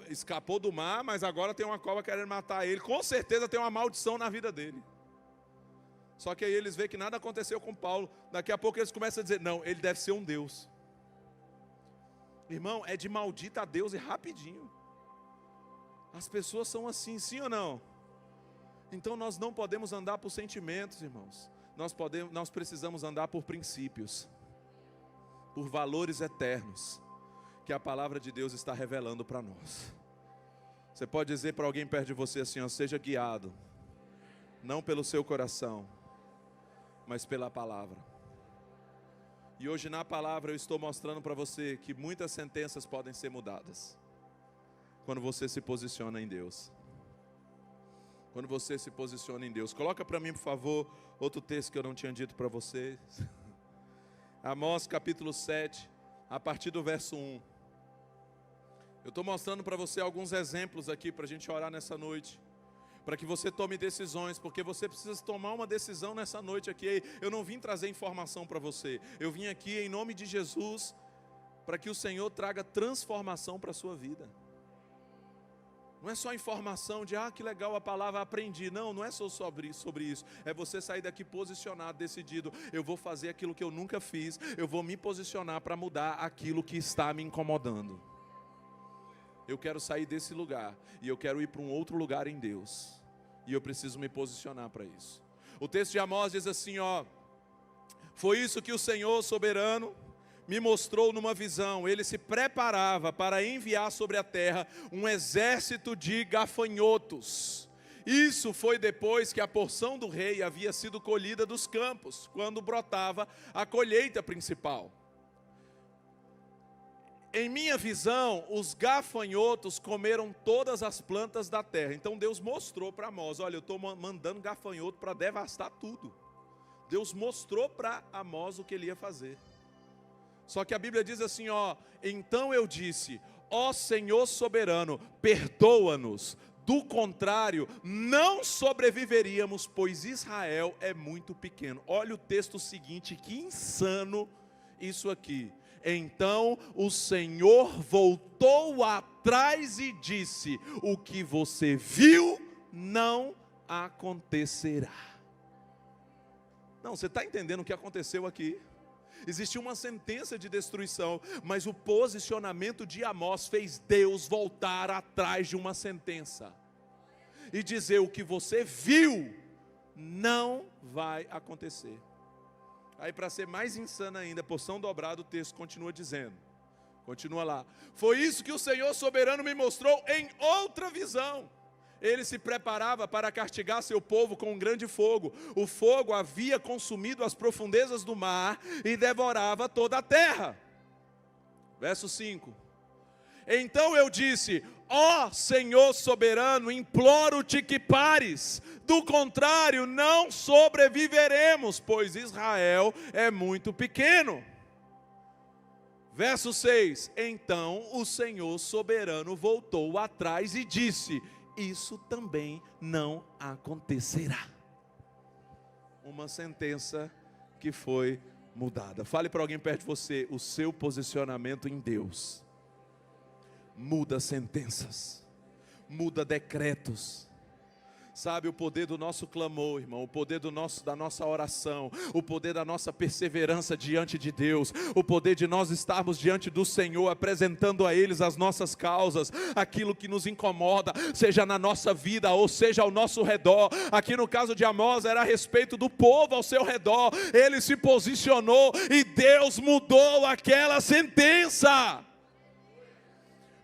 escapou do mar, mas agora tem uma cobra querendo matar ele. Com certeza tem uma maldição na vida dele. Só que aí eles veem que nada aconteceu com Paulo. Daqui a pouco eles começam a dizer: não, ele deve ser um Deus. Irmão, é de maldita a Deus e rapidinho. As pessoas são assim, sim ou não? Então nós não podemos andar por sentimentos, irmãos. Nós precisamos andar por princípios, por valores eternos, que a palavra de Deus está revelando para nós. Você pode dizer para alguém perto de você assim: ó, seja guiado, não pelo seu coração, mas pela palavra. E hoje na palavra eu estou mostrando para você que muitas sentenças podem ser mudadas quando você se posiciona em Deus. Quando você se posiciona em Deus. Coloca para mim, por favor, outro texto que eu não tinha dito para vocês. Amós capítulo 7, a partir do verso 1. Eu estou mostrando para você alguns exemplos aqui para a gente orar nessa noite, para que você tome decisões, porque você precisa tomar uma decisão nessa noite aqui. Eu não vim trazer informação para você, eu vim aqui em nome de Jesus, para que o Senhor traga transformação para a sua vida. Não é só informação de, que legal a palavra, aprendi. Não, não é só sobre isso. É você sair daqui posicionado, decidido. Eu vou fazer aquilo que eu nunca fiz. Eu vou me posicionar para mudar aquilo que está me incomodando. Eu quero sair desse lugar e eu quero ir para um outro lugar em Deus. E eu preciso me posicionar para isso. O texto de Amós diz assim, foi isso que o Senhor soberano me mostrou numa visão. Ele se preparava para enviar sobre a terra um exército de gafanhotos. Isso foi depois que a porção do rei havia sido colhida dos campos, quando brotava a colheita principal. Em minha visão, os gafanhotos comeram todas as plantas da terra. Então Deus mostrou para Amós, olha, eu estou mandando gafanhoto para devastar tudo. Deus mostrou para Amós o que ele ia fazer. Só que a Bíblia diz assim, então eu disse, Senhor soberano, perdoa-nos, do contrário, não sobreviveríamos, pois Israel é muito pequeno. Olha o texto seguinte, que insano isso aqui. Então o Senhor voltou atrás e disse, o que você viu não acontecerá. Não, você está entendendo o que aconteceu aqui? Existiu uma sentença de destruição, mas o posicionamento de Amós fez Deus voltar atrás de uma sentença e dizer, o que você viu não vai acontecer. Aí, para ser mais insano ainda, porção dobrada, o texto continua dizendo, continua lá, foi isso que o Senhor soberano me mostrou em outra visão. Ele se preparava para castigar seu povo com um grande fogo. O fogo havia consumido as profundezas do mar e devorava toda a terra. Verso 5. Então eu disse, Senhor soberano, imploro-te que pares. Do contrário, não sobreviveremos, pois Israel é muito pequeno. Verso 6. Então o Senhor soberano voltou atrás e disse, isso também não acontecerá. Uma sentença que foi mudada. Fale para alguém perto de você, o seu posicionamento em Deus muda sentenças, muda decretos. Sabe, o poder do nosso clamor, irmão, o poder da nossa oração, o poder da nossa perseverança diante de Deus, o poder de nós estarmos diante do Senhor, apresentando a eles as nossas causas, aquilo que nos incomoda, seja na nossa vida ou seja ao nosso redor. Aqui no caso de Amós era a respeito do povo ao seu redor. Ele se posicionou e Deus mudou aquela sentença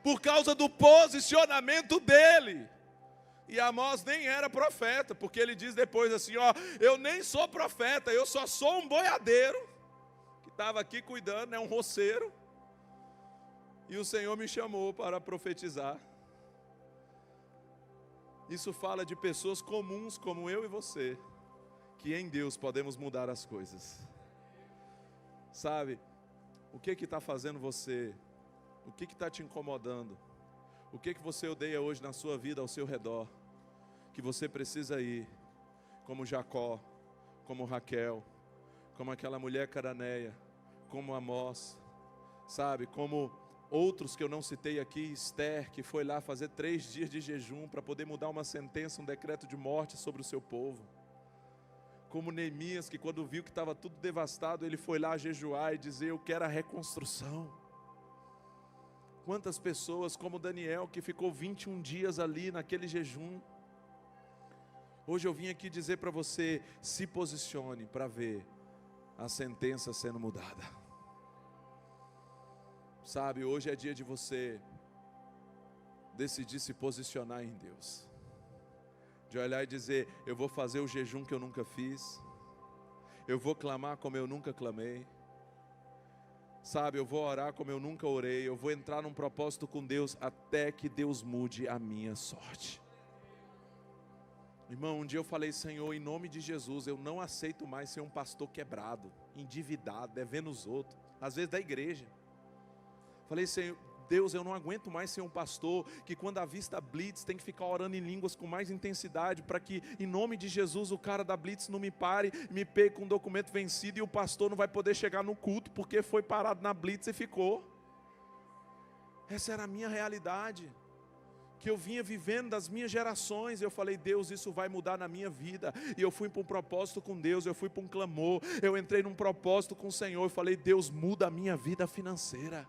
por causa do posicionamento dele. E Amós nem era profeta, porque ele diz depois assim, eu nem sou profeta, eu só sou um boiadeiro, que estava aqui cuidando, um roceiro, e o Senhor me chamou para profetizar. Isso fala de pessoas comuns como eu e você, que em Deus podemos mudar as coisas. Sabe, o que está fazendo você, o que está te incomodando, o que você odeia hoje na sua vida, ao seu redor, que você precisa ir, como Jacó, como Raquel, como aquela mulher cananeia, como Amós, sabe, como outros que eu não citei aqui, Esther, que foi lá fazer 3 dias de jejum para poder mudar uma sentença, um decreto de morte sobre o seu povo, como Neemias, que quando viu que estava tudo devastado, ele foi lá jejuar e dizer, eu quero a reconstrução. Quantas pessoas como Daniel, que ficou 21 dias ali naquele jejum. Hoje eu vim aqui dizer para você, se posicione para ver a sentença sendo mudada. Sabe, hoje é dia de você decidir se posicionar em Deus. De olhar e dizer, eu vou fazer o jejum que eu nunca fiz. Eu vou clamar como eu nunca clamei. Sabe, eu vou orar como eu nunca orei. Eu vou entrar num propósito com Deus até que Deus mude a minha sorte. Irmão, um dia eu falei, Senhor, em nome de Jesus, eu não aceito mais ser um pastor quebrado, endividado, devendo os outros, às vezes da igreja. Falei, Senhor, Deus, eu não aguento mais ser um pastor que quando a vista blitz tem que ficar orando em línguas com mais intensidade, para que em nome de Jesus o cara da blitz não me pare, me pegue com um documento vencido e o pastor não vai poder chegar no culto porque foi parado na blitz e ficou. Essa era a minha realidade. que eu vinha vivendo das minhas gerações. Eu falei, Deus, isso vai mudar na minha vida. E eu fui para um propósito com Deus, eu fui para um clamor, eu entrei num propósito com o Senhor. Eu falei, Deus, muda a minha vida financeira.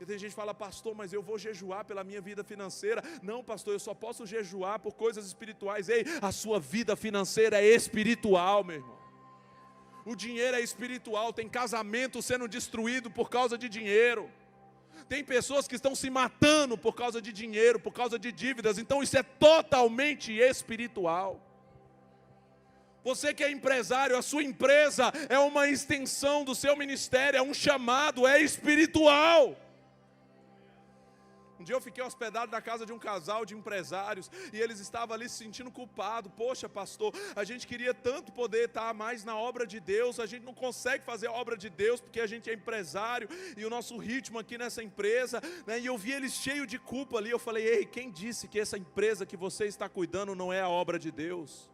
E tem gente que fala, pastor, mas eu vou jejuar pela minha vida financeira. Não, pastor, eu só posso jejuar por coisas espirituais. Ei, a sua vida financeira é espiritual, meu irmão. O dinheiro é espiritual. Tem casamento sendo destruído por causa de dinheiro. Tem pessoas que estão se matando por causa de dinheiro, por causa de dívidas. Então isso é totalmente espiritual. Você que é empresário, a sua empresa é uma extensão do seu ministério, é um chamado, é espiritual. Um dia eu fiquei hospedado na casa de um casal de empresários e eles estavam ali se sentindo culpados. Poxa, pastor, a gente queria tanto poder estar mais na obra de Deus, a gente não consegue fazer a obra de Deus porque a gente é empresário e o nosso ritmo aqui nessa empresa, né? E eu vi eles cheios de culpa ali. Eu falei, ei, quem disse que essa empresa que você está cuidando não é a obra de Deus?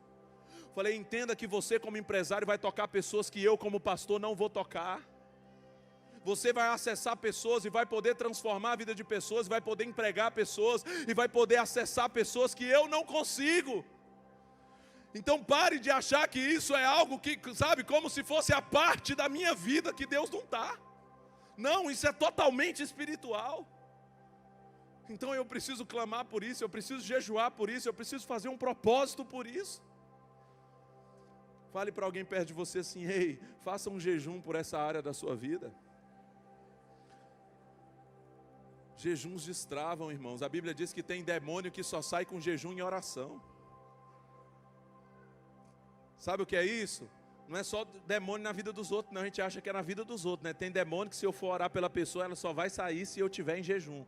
Falei, entenda que você como empresário vai tocar pessoas que eu como pastor não vou tocar. Você vai acessar pessoas e vai poder transformar a vida de pessoas, vai poder empregar pessoas e vai poder acessar pessoas que eu não consigo. Então pare de achar que isso é algo que, sabe, como se fosse a parte da minha vida que Deus não está. Não, isso é totalmente espiritual. Então eu preciso clamar por isso, eu preciso jejuar por isso, eu preciso fazer um propósito por isso. Fale para alguém perto de você assim, ei, faça um jejum por essa área da sua vida. Jejuns destravam, irmãos. A Bíblia diz que tem demônio que só sai com jejum e oração. Sabe o que é isso? Não é só demônio na vida dos outros, não. A gente acha que é na vida dos outros, né? Tem demônio que se eu for orar pela pessoa, ela só vai sair se eu estiver em jejum.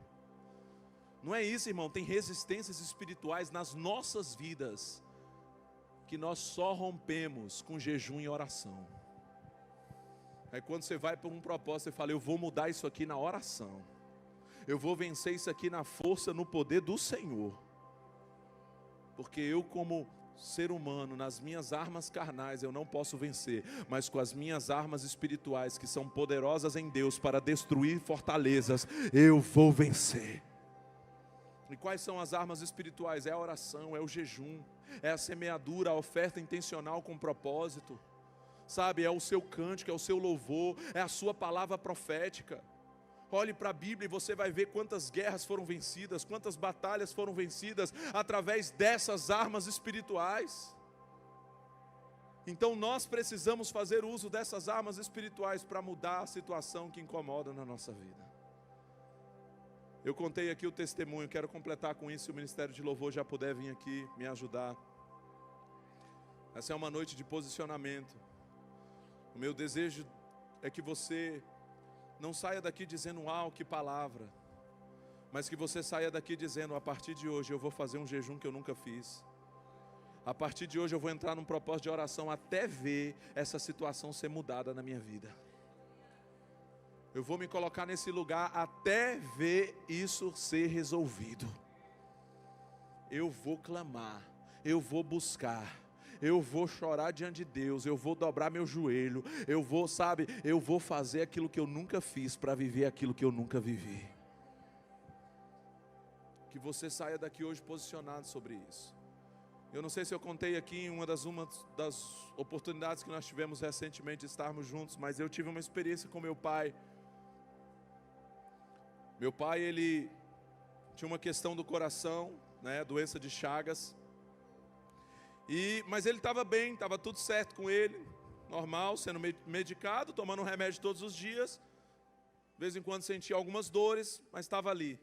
Não é isso, irmão. Tem resistências espirituais nas nossas vidas que nós só rompemos com jejum e oração. Aí quando você vai por um propósito, você fala, eu vou mudar isso aqui na oração. Eu vou vencer isso aqui na força, no poder do Senhor. Porque eu como ser humano, nas minhas armas carnais, eu não posso vencer. Mas com as minhas armas espirituais, que são poderosas em Deus para destruir fortalezas, eu vou vencer. E quais são as armas espirituais? É a oração, é o jejum, é a semeadura, a oferta intencional com propósito. Sabe, é o seu cântico, é o seu louvor, é a sua palavra profética. Olhe para a Bíblia e você vai ver quantas guerras foram vencidas, quantas batalhas foram vencidas através dessas armas espirituais. Então nós precisamos fazer uso dessas armas espirituais para mudar a situação que incomoda na nossa vida. Eu contei aqui o testemunho, quero completar com isso, se o Ministério de Louvor já puder vir aqui me ajudar. Essa é uma noite de posicionamento. O meu desejo é que você não saia daqui dizendo, uau, que palavra. Mas que você saia daqui dizendo, a partir de hoje eu vou fazer um jejum que eu nunca fiz. A partir de hoje eu vou entrar num propósito de oração até ver essa situação ser mudada na minha vida. Eu vou me colocar nesse lugar até ver isso ser resolvido. Eu vou clamar, eu vou buscar. Eu vou chorar diante de Deus, eu vou dobrar meu joelho, eu vou, sabe, eu vou fazer aquilo que eu nunca fiz para viver aquilo que eu nunca vivi. Que você saia daqui hoje posicionado sobre isso. Eu não sei se eu contei aqui em uma das oportunidades que nós tivemos recentemente de estarmos juntos, mas eu tive uma experiência com meu pai. Meu pai, ele tinha uma questão do coração, né, doença de Chagas. Mas ele estava bem, estava tudo certo com ele, normal, sendo medicado, tomando um remédio todos os dias. De vez em quando sentia algumas dores, mas estava ali.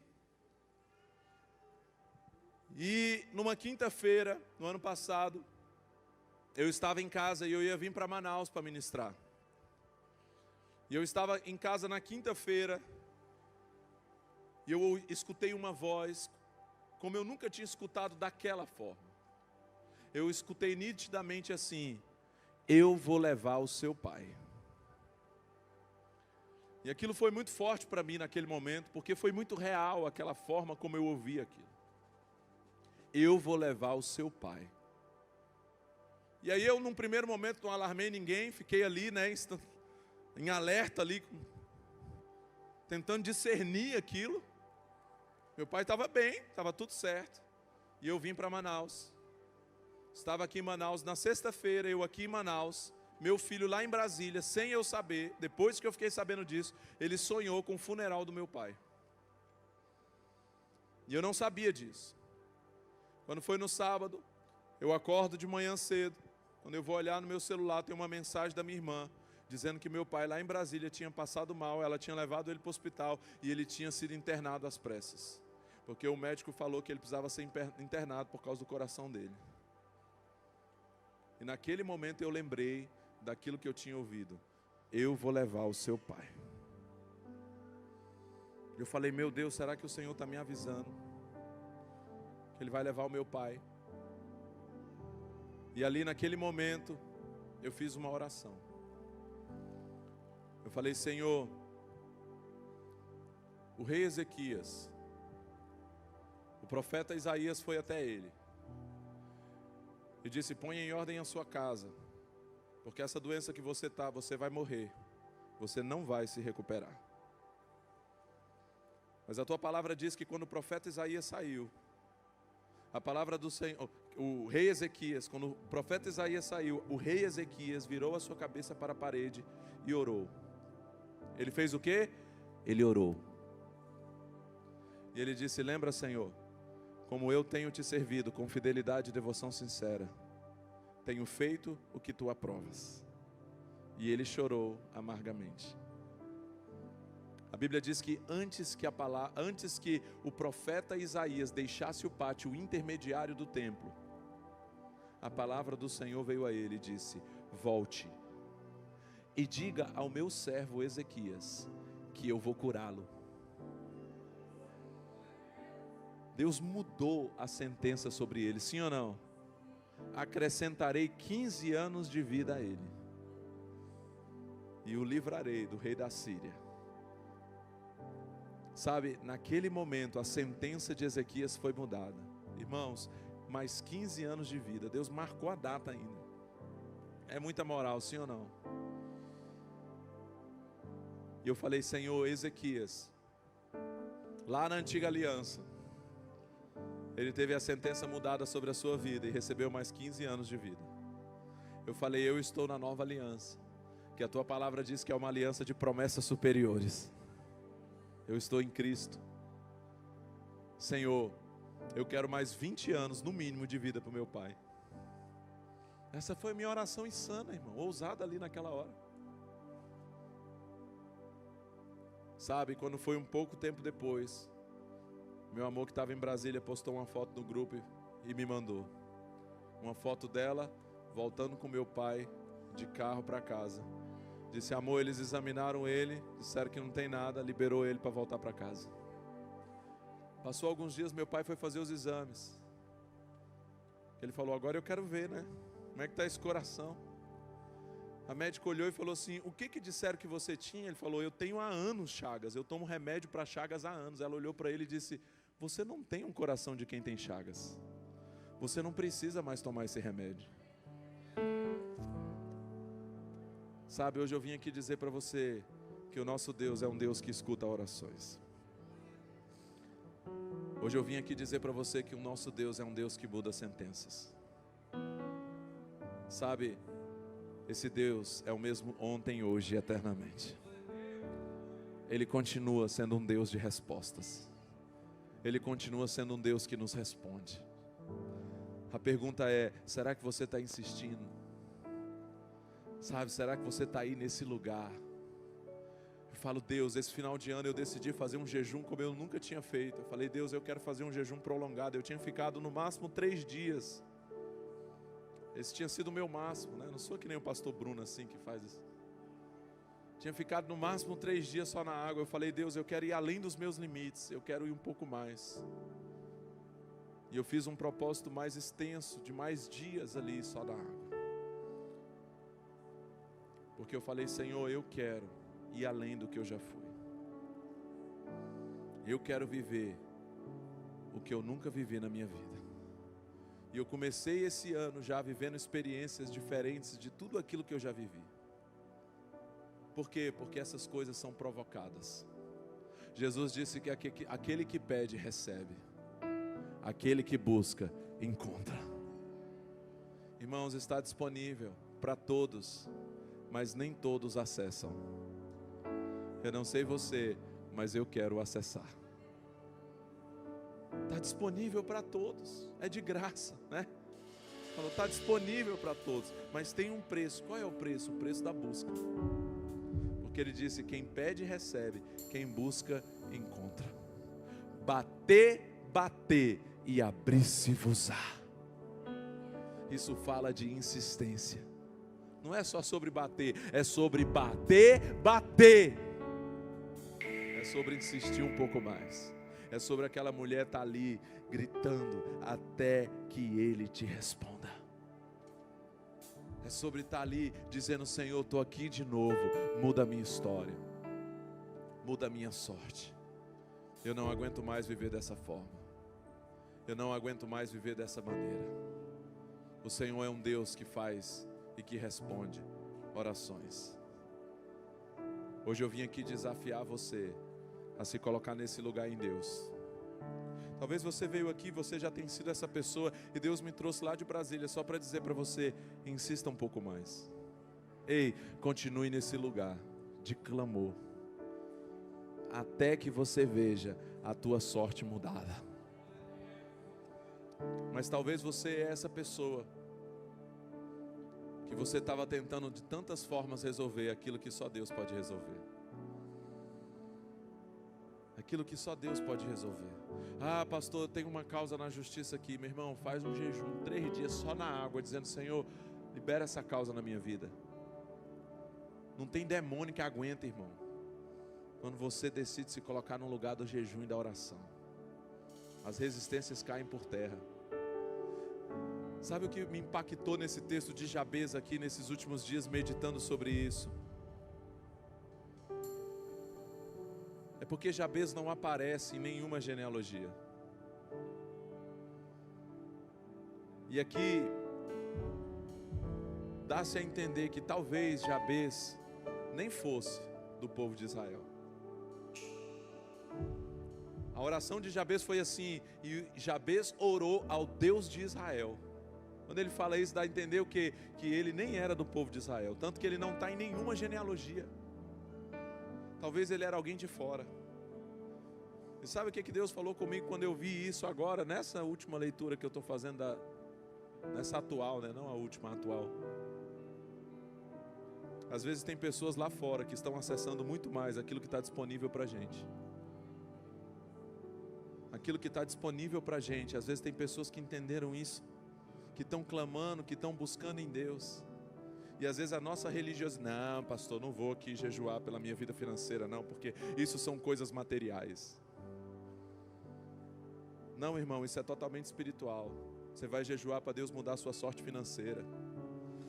E numa quinta-feira, no ano passado, eu estava em casa e eu ia vir para Manaus para ministrar. E eu estava em casa na quinta-feira, e eu escutei uma voz, como eu nunca tinha escutado daquela forma. Eu escutei nitidamente assim, eu vou levar o seu pai. E aquilo foi muito forte para mim naquele momento, porque foi muito real aquela forma como eu ouvi aquilo. Eu vou levar o seu pai. E aí eu num primeiro momento não alarmei ninguém, fiquei ali, né, em alerta ali, tentando discernir aquilo. Meu pai estava bem, estava tudo certo. E eu vim para Manaus. Estava aqui em Manaus na sexta-feira, eu aqui em Manaus. Meu filho lá em Brasília, sem eu saber, depois que eu fiquei sabendo disso, ele sonhou com o funeral do meu pai. E eu não sabia disso. Quando foi no sábado, eu acordo de manhã cedo. Quando eu vou olhar no meu celular, tem uma mensagem da minha irmã, dizendo que meu pai lá em Brasília tinha passado mal, ela tinha levado ele para o hospital e ele tinha sido internado às pressas. Porque o médico falou que ele precisava ser internado por causa do coração dele. E naquele momento eu lembrei daquilo que eu tinha ouvido. Eu vou levar o seu pai. Eu falei, meu Deus, será que o Senhor está me avisando que Ele vai levar o meu pai? E ali naquele momento, eu fiz uma oração. Eu falei, Senhor, o rei Ezequias, o profeta Isaías foi até ele e disse, ponha em ordem a sua casa, porque essa doença que você está, você vai morrer, você não vai se recuperar. Mas a tua palavra diz que quando o profeta Isaías saiu, a palavra do Senhor, o rei Ezequias, quando o profeta Isaías saiu, o rei Ezequias virou a sua cabeça para a parede e orou. Ele fez o quê? Ele orou. E ele disse, lembra, Senhor, como eu tenho te servido com fidelidade e devoção sincera, tenho feito o que tu aprovas. E ele chorou amargamente. A Bíblia diz que antes que o profeta Isaías deixasse o pátio intermediário do templo, a palavra do Senhor veio a ele e disse, volte e diga ao meu servo Ezequias que eu vou curá-lo. Deus mudou a sentença sobre ele, sim ou não? Acrescentarei 15 anos de vida a ele e o livrarei do rei da Síria. Sabe, naquele momento a sentença de Ezequias foi mudada. Irmãos, mais 15 anos de vida. Deus marcou a data ainda. É muita moral, sim ou não? E eu falei, Senhor, Ezequias, lá na antiga aliança, ele teve a sentença mudada sobre a sua vida e recebeu mais 15 anos de vida. Eu falei, eu estou na nova aliança, que a tua palavra diz que é uma aliança de promessas superiores. Eu estou em Cristo. Senhor, eu quero mais 20 anos, no mínimo, de vida para o meu pai. Essa foi a minha oração insana, irmão, ousada ali naquela hora. Sabe, quando foi um pouco tempo depois, meu amor que estava em Brasília postou uma foto no grupo e me mandou. Uma foto dela voltando com meu pai de carro para casa. Disse, amor, eles examinaram ele, disseram que não tem nada, liberou ele para voltar para casa. Passou alguns dias, meu pai foi fazer os exames. Ele falou, agora eu quero ver, né? Como é que está esse coração? A médica olhou e falou assim, o que disseram que você tinha? Ele falou, eu tenho há anos chagas, eu tomo remédio para chagas há anos. Ela olhou para ele e disse, você não tem um coração de quem tem chagas. Você não precisa mais tomar esse remédio. Sabe, hoje eu vim aqui dizer para você que o nosso Deus é um Deus que escuta orações. Hoje eu vim aqui dizer para você que o nosso Deus é um Deus que muda sentenças. Sabe, esse Deus é o mesmo ontem, hoje e eternamente. Ele continua sendo um Deus de respostas. Ele continua sendo um Deus que nos responde. A pergunta é, será que você está insistindo? Sabe, será que você está aí nesse lugar? Eu falo, Deus, esse final de ano eu decidi fazer um jejum como eu nunca tinha feito. Eu falei, Deus, eu quero fazer um jejum prolongado. Eu tinha ficado no máximo 3 dias. Esse tinha sido o meu máximo, né? Não sou que nem o pastor Bruno assim que faz isso. Tinha ficado no máximo 3 dias só na água. Eu falei, Deus, eu quero ir além dos meus limites. Eu quero ir um pouco mais. E eu fiz um propósito mais extenso, de mais dias ali só na água. Porque eu falei, Senhor, eu quero ir além do que eu já fui. Eu quero viver o que eu nunca vivi na minha vida. E eu comecei esse ano já vivendo experiências diferentes de tudo aquilo que eu já vivi. Por quê? Porque essas coisas são provocadas. Jesus disse que aquele que pede, recebe. Aquele que busca, encontra. Irmãos, está disponível para todos, mas nem todos acessam. Eu não sei você, mas eu quero acessar. Está disponível para todos, é de graça, né? Falou, está disponível para todos, mas tem um preço. Qual é o preço? O preço da busca. Porque ele disse, quem pede, recebe. Quem busca, encontra. Bater e abrir-se-vos-á. Isso fala de insistência. Não é só sobre bater, é sobre bater. É sobre insistir um pouco mais. É sobre aquela mulher estar ali gritando até que ele te responda. É sobre estar ali dizendo, Senhor, estou aqui de novo, muda a minha história, muda a minha sorte. Eu não aguento mais viver dessa forma. Eu não aguento mais viver dessa maneira. O Senhor é um Deus que faz e que responde orações. Hoje eu vim aqui desafiar você a se colocar nesse lugar em Deus. Talvez você veio aqui, você já tem sido essa pessoa e Deus me trouxe lá de Brasília só para dizer para você, insista um pouco mais. Ei, continue nesse lugar de clamor, até que você veja a tua sorte mudada. Mas talvez você é essa pessoa que você estava tentando de tantas formas resolver aquilo que só Deus pode resolver. Aquilo que só Deus pode resolver. Ah, pastor, eu tenho uma causa na justiça aqui. Meu irmão, faz um jejum, 3 dias só na água, dizendo, Senhor, libera essa causa na minha vida. Não tem demônio que aguenta, irmão, quando você decide se colocar no lugar do jejum e da oração. As resistências caem por terra. Sabe o que me impactou nesse texto de Jabez aqui, nesses últimos dias, meditando sobre isso? É porque Jabez não aparece em nenhuma genealogia. E aqui dá-se a entender que talvez Jabez nem fosse do povo de Israel. A oração de Jabez foi assim, e Jabez orou ao Deus de Israel. Quando ele fala isso, dá a entender o quê? Que ele nem era do povo de Israel, tanto que ele não está em nenhuma genealogia. Talvez ele era alguém de fora. E sabe o que Deus falou comigo quando eu vi isso agora, nessa última leitura que eu estou fazendo, nessa atual, né? Não a última, a atual. Às vezes tem pessoas lá fora que estão acessando muito mais aquilo que está disponível para a gente. Aquilo que está disponível para a gente. Às vezes tem pessoas que entenderam isso, que estão clamando, que estão buscando em Deus. E às vezes a nossa religiosidade, não, pastor, não vou aqui jejuar pela minha vida financeira, não, porque isso são coisas materiais. Não, irmão, isso é totalmente espiritual. Você vai jejuar para Deus mudar a sua sorte financeira.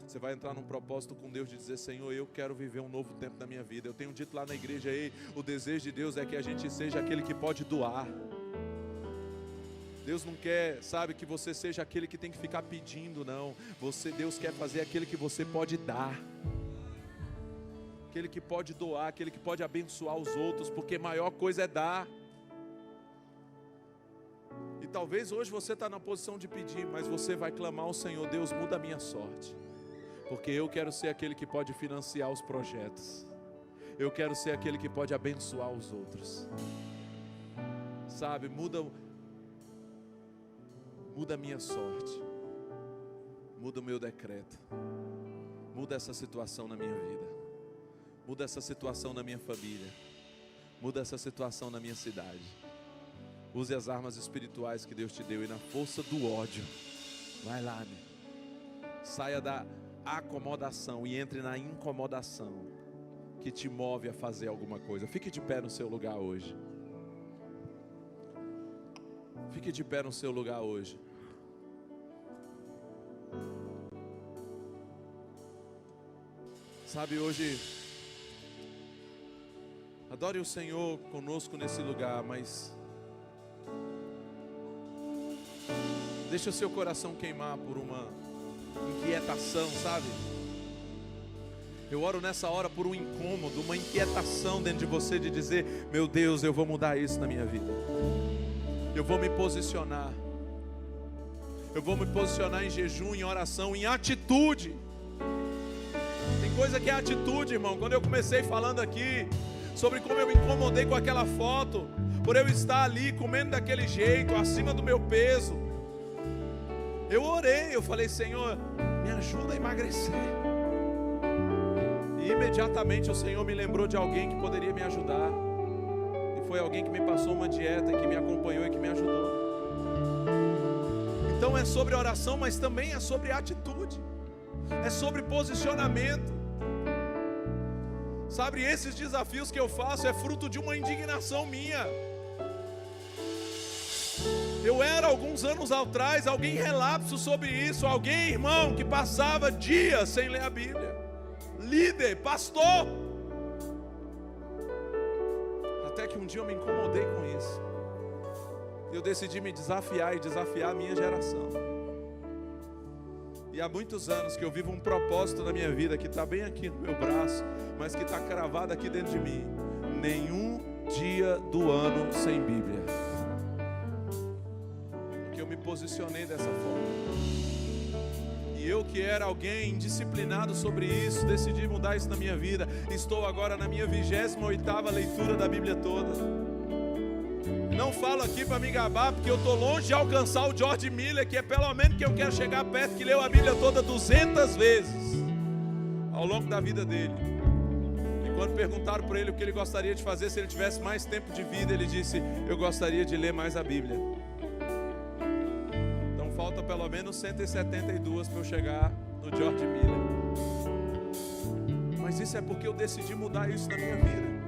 Você vai entrar num propósito com Deus de dizer, Senhor, eu quero viver um novo tempo da minha vida. Eu tenho dito lá na igreja, o desejo de Deus é que a gente seja aquele que pode doar. Deus não quer, sabe, que você seja aquele que tem que ficar pedindo, não. Deus quer fazer aquele que você pode dar. Aquele que pode doar, aquele que pode abençoar os outros, porque maior coisa é dar. E talvez hoje você está na posição de pedir, mas você vai clamar ao Senhor, Deus, muda a minha sorte. Porque eu quero ser aquele que pode financiar os projetos. Eu quero ser aquele que pode abençoar os outros. Sabe, muda a minha sorte, muda o meu decreto, muda essa situação na minha vida, muda essa situação na minha família, muda essa situação na minha cidade. Use as armas espirituais que Deus te deu e na força do ódio, vai lá, saia da acomodação e entre na incomodação que te move a fazer alguma coisa. Fique de pé no seu lugar hoje. Fique de pé no seu lugar hoje. Sabe, hoje, adore o Senhor conosco nesse lugar, mas deixa o seu coração queimar por uma inquietação, sabe? Eu oro nessa hora por um incômodo, uma inquietação dentro de você de dizer: meu Deus, eu vou mudar isso na minha vida. Eu vou me posicionar. Eu vou me posicionar em jejum, em oração, em atitude. Tem coisa que é atitude, irmão. Quando eu comecei falando aqui sobre como eu me incomodei com aquela foto, por eu estar ali comendo daquele jeito, acima do meu peso, eu orei, eu falei: Senhor, me ajuda a emagrecer. E imediatamente o Senhor me lembrou de alguém que poderia me ajudar. E foi alguém que me passou uma dieta, que me acompanhou e que me ajudou. Então é sobre oração, mas também é sobre atitude. É sobre posicionamento. Sabe, esses desafios que eu faço é fruto de uma indignação minha. Eu era, alguns anos atrás, alguém relapso sobre isso. Alguém, irmão, que passava dias sem ler a Bíblia. Líder, pastor. Até que um dia eu me incomodei com isso. Eu decidi me desafiar e desafiar a minha geração. E há muitos anos que eu vivo um propósito na minha vida que está bem aqui no meu braço, mas que está cravado aqui dentro de mim: nenhum dia do ano sem Bíblia. Porque eu me posicionei dessa forma. E eu, que era alguém indisciplinado sobre isso, decidi mudar isso na minha vida. Estou agora na minha 28ª leitura da Bíblia toda. Não falo aqui para me gabar, porque eu estou longe de alcançar o George Miller, que é pelo menos que eu quero chegar perto, que leu a Bíblia toda 200 vezes ao longo da vida dele. E quando perguntaram para ele o que ele gostaria de fazer se ele tivesse mais tempo de vida, ele disse: eu gostaria de ler mais a Bíblia. Então falta pelo menos 172 para eu chegar no George Miller. Mas isso é porque eu decidi mudar isso na minha vida.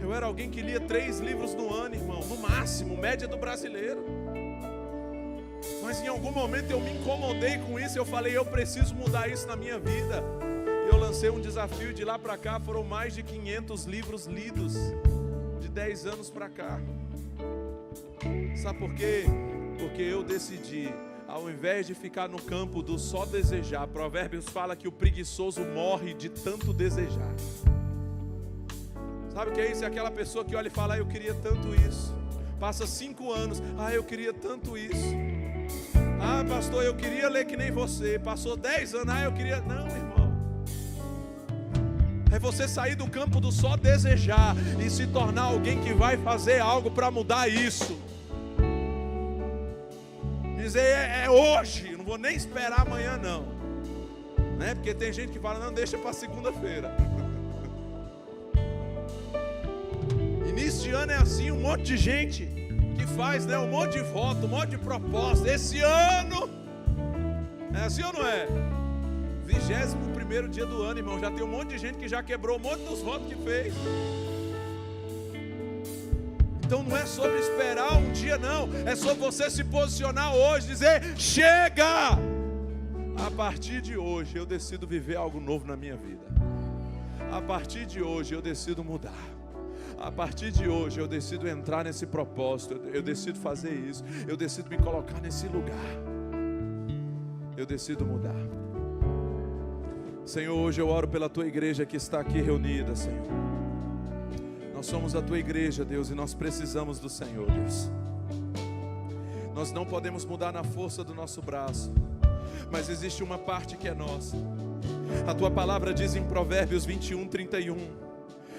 Eu era alguém que lia 3 livros no ano, irmão, no máximo, média do brasileiro. Mas em algum momento eu me incomodei com isso. Eu falei: eu preciso mudar isso na minha vida. Eu lancei um desafio e de lá para cá foram mais de 500 livros lidos, de 10 anos para cá. Sabe por quê? Porque eu decidi, ao invés de ficar no campo do só desejar. Provérbios fala que o preguiçoso morre de tanto desejar. Sabe o que é isso? É aquela pessoa que olha e fala: eu queria tanto isso. Passa 5 anos: eu queria tanto isso. Pastor, eu queria ler que nem você. Passou 10 anos: eu queria... Não, irmão. É você sair do campo do só desejar e se tornar alguém que vai fazer algo para mudar isso. Dizer: é hoje, não vou nem esperar amanhã não. Né? Porque tem gente que fala: não, deixa para segunda-feira. Início de ano é assim, um monte de gente que faz, né, um monte de voto, um monte de proposta. Esse ano, é assim ou não é? 21º dia do ano, irmão, já tem um monte de gente que já quebrou um monte dos votos que fez. Então não é sobre esperar um dia não, é sobre você se posicionar hoje, dizer: chega! A partir de hoje eu decido viver algo novo na minha vida. A partir de hoje eu decido mudar. A partir de hoje eu decido entrar nesse propósito. Eu decido fazer isso. Eu decido me colocar nesse lugar. Eu decido mudar. Senhor, hoje eu oro pela tua igreja que está aqui reunida, Senhor. Nós somos a tua igreja, Deus, e nós precisamos do Senhor, Deus. Nós não podemos mudar na força do nosso braço, mas existe uma parte que é nossa. A tua palavra diz em Provérbios 21:31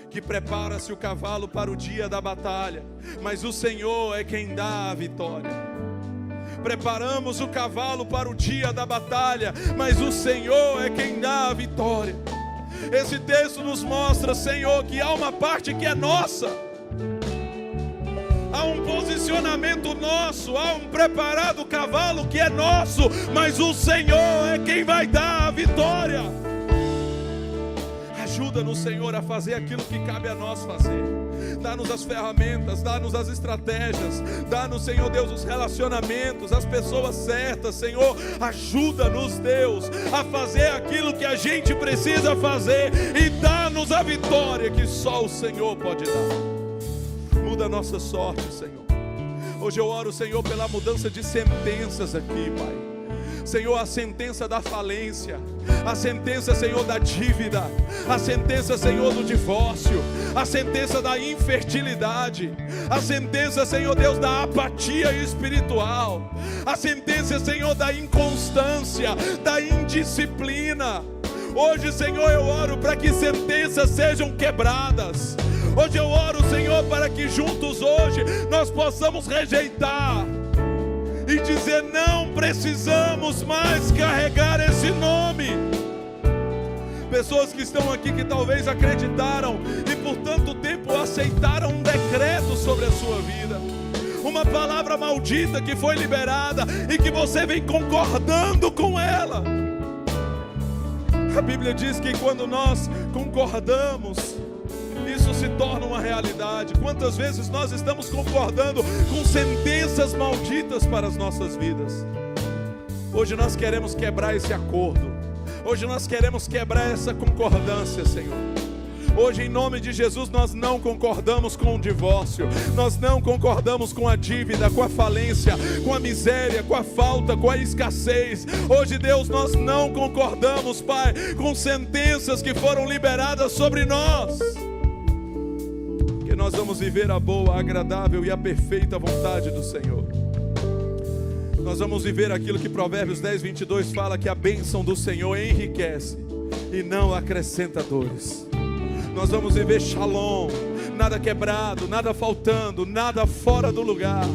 que prepara-se o cavalo para o dia da batalha, mas o Senhor é quem dá a vitória. Preparamos o cavalo para o dia da batalha, mas o Senhor é quem dá a vitória. Esse texto nos mostra, Senhor, que há uma parte que é nossa. Há um posicionamento nosso, há um preparado cavalo que é nosso, mas o Senhor é quem vai dar a vitória. Ajuda-nos, Senhor, a fazer aquilo que cabe a nós fazer. Dá-nos as ferramentas, dá-nos as estratégias, dá-nos, Senhor Deus, os relacionamentos, as pessoas certas, Senhor. Ajuda-nos, Deus, a fazer aquilo que a gente precisa fazer e dá-nos a vitória que só o Senhor pode dar. Muda a nossa sorte, Senhor. Hoje eu oro, Senhor, pela mudança de sentenças aqui, Pai. Senhor, a sentença da falência, a sentença, Senhor, da dívida, a sentença, Senhor, do divórcio, a sentença da infertilidade, a sentença, Senhor Deus, da apatia espiritual, a sentença, Senhor, da inconstância, da indisciplina. Hoje, Senhor, eu oro para que sentenças sejam quebradas. Hoje eu oro, Senhor, para que juntos hoje nós possamos rejeitar e dizer: não precisamos mais carregar esse nome. Pessoas que estão aqui que talvez acreditaram e por tanto tempo aceitaram um decreto sobre a sua vida, uma palavra maldita que foi liberada e que você vem concordando com ela. A Bíblia diz que quando nós concordamos, isso se torna uma realidade. Quantas vezes nós estamos concordando com sentenças malditas para as nossas vidas? Hoje nós queremos quebrar esse acordo. Hoje nós queremos quebrar essa concordância, Senhor. Hoje, em nome de Jesus, nós não concordamos com o divórcio, nós não concordamos com a dívida, com a falência, com a miséria, com a falta, com a escassez. Hoje, Deus, nós não concordamos, Pai, com sentenças que foram liberadas sobre nós. Que nós vamos viver a boa, a agradável e a perfeita vontade do Senhor. Nós vamos viver aquilo que Provérbios 10:22 fala, que a bênção do Senhor enriquece e não acrescenta dores. Nós vamos viver shalom, nada quebrado, nada faltando, nada fora do lugar.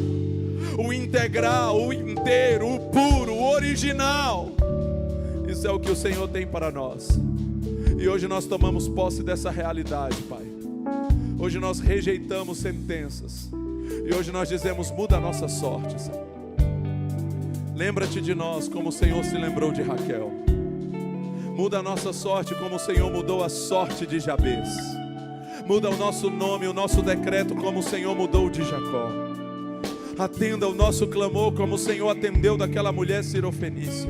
O integral, o inteiro, o puro, o original. Isso é o que o Senhor tem para nós. E hoje nós tomamos posse dessa realidade, Pai. Hoje nós rejeitamos sentenças. E hoje nós dizemos: muda a nossa sorte, Senhor. Lembra-te de nós como o Senhor se lembrou de Raquel. Muda a nossa sorte como o Senhor mudou a sorte de Jabez. Muda o nosso nome, o nosso decreto como o Senhor mudou de Jacó. Atenda o nosso clamor como o Senhor atendeu daquela mulher sirofenícia.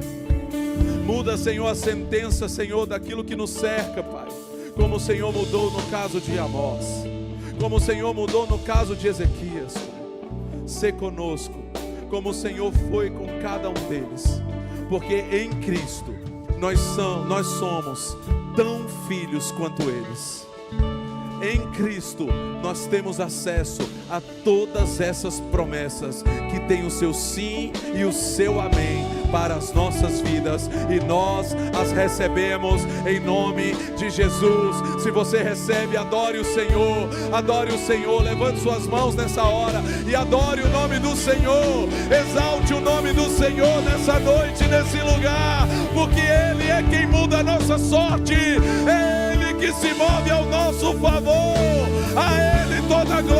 Muda, Senhor, a sentença, Senhor, daquilo que nos cerca, Pai, como o Senhor mudou no caso de Amós, como o Senhor mudou no caso de Ezequias, Pai. Sê conosco, como o Senhor foi com cada um deles, porque em Cristo nós somos tão filhos quanto eles. Em Cristo nós temos acesso a todas essas promessas que tem o seu sim e o seu amém para as nossas vidas, e nós as recebemos em nome de Jesus. Se você recebe, adore o Senhor, levante suas mãos nessa hora e adore o nome do Senhor, exalte o nome do Senhor nessa noite, nesse lugar, porque Ele é quem muda a nossa sorte, é Ele que se move ao nosso favor, a Ele toda a glória.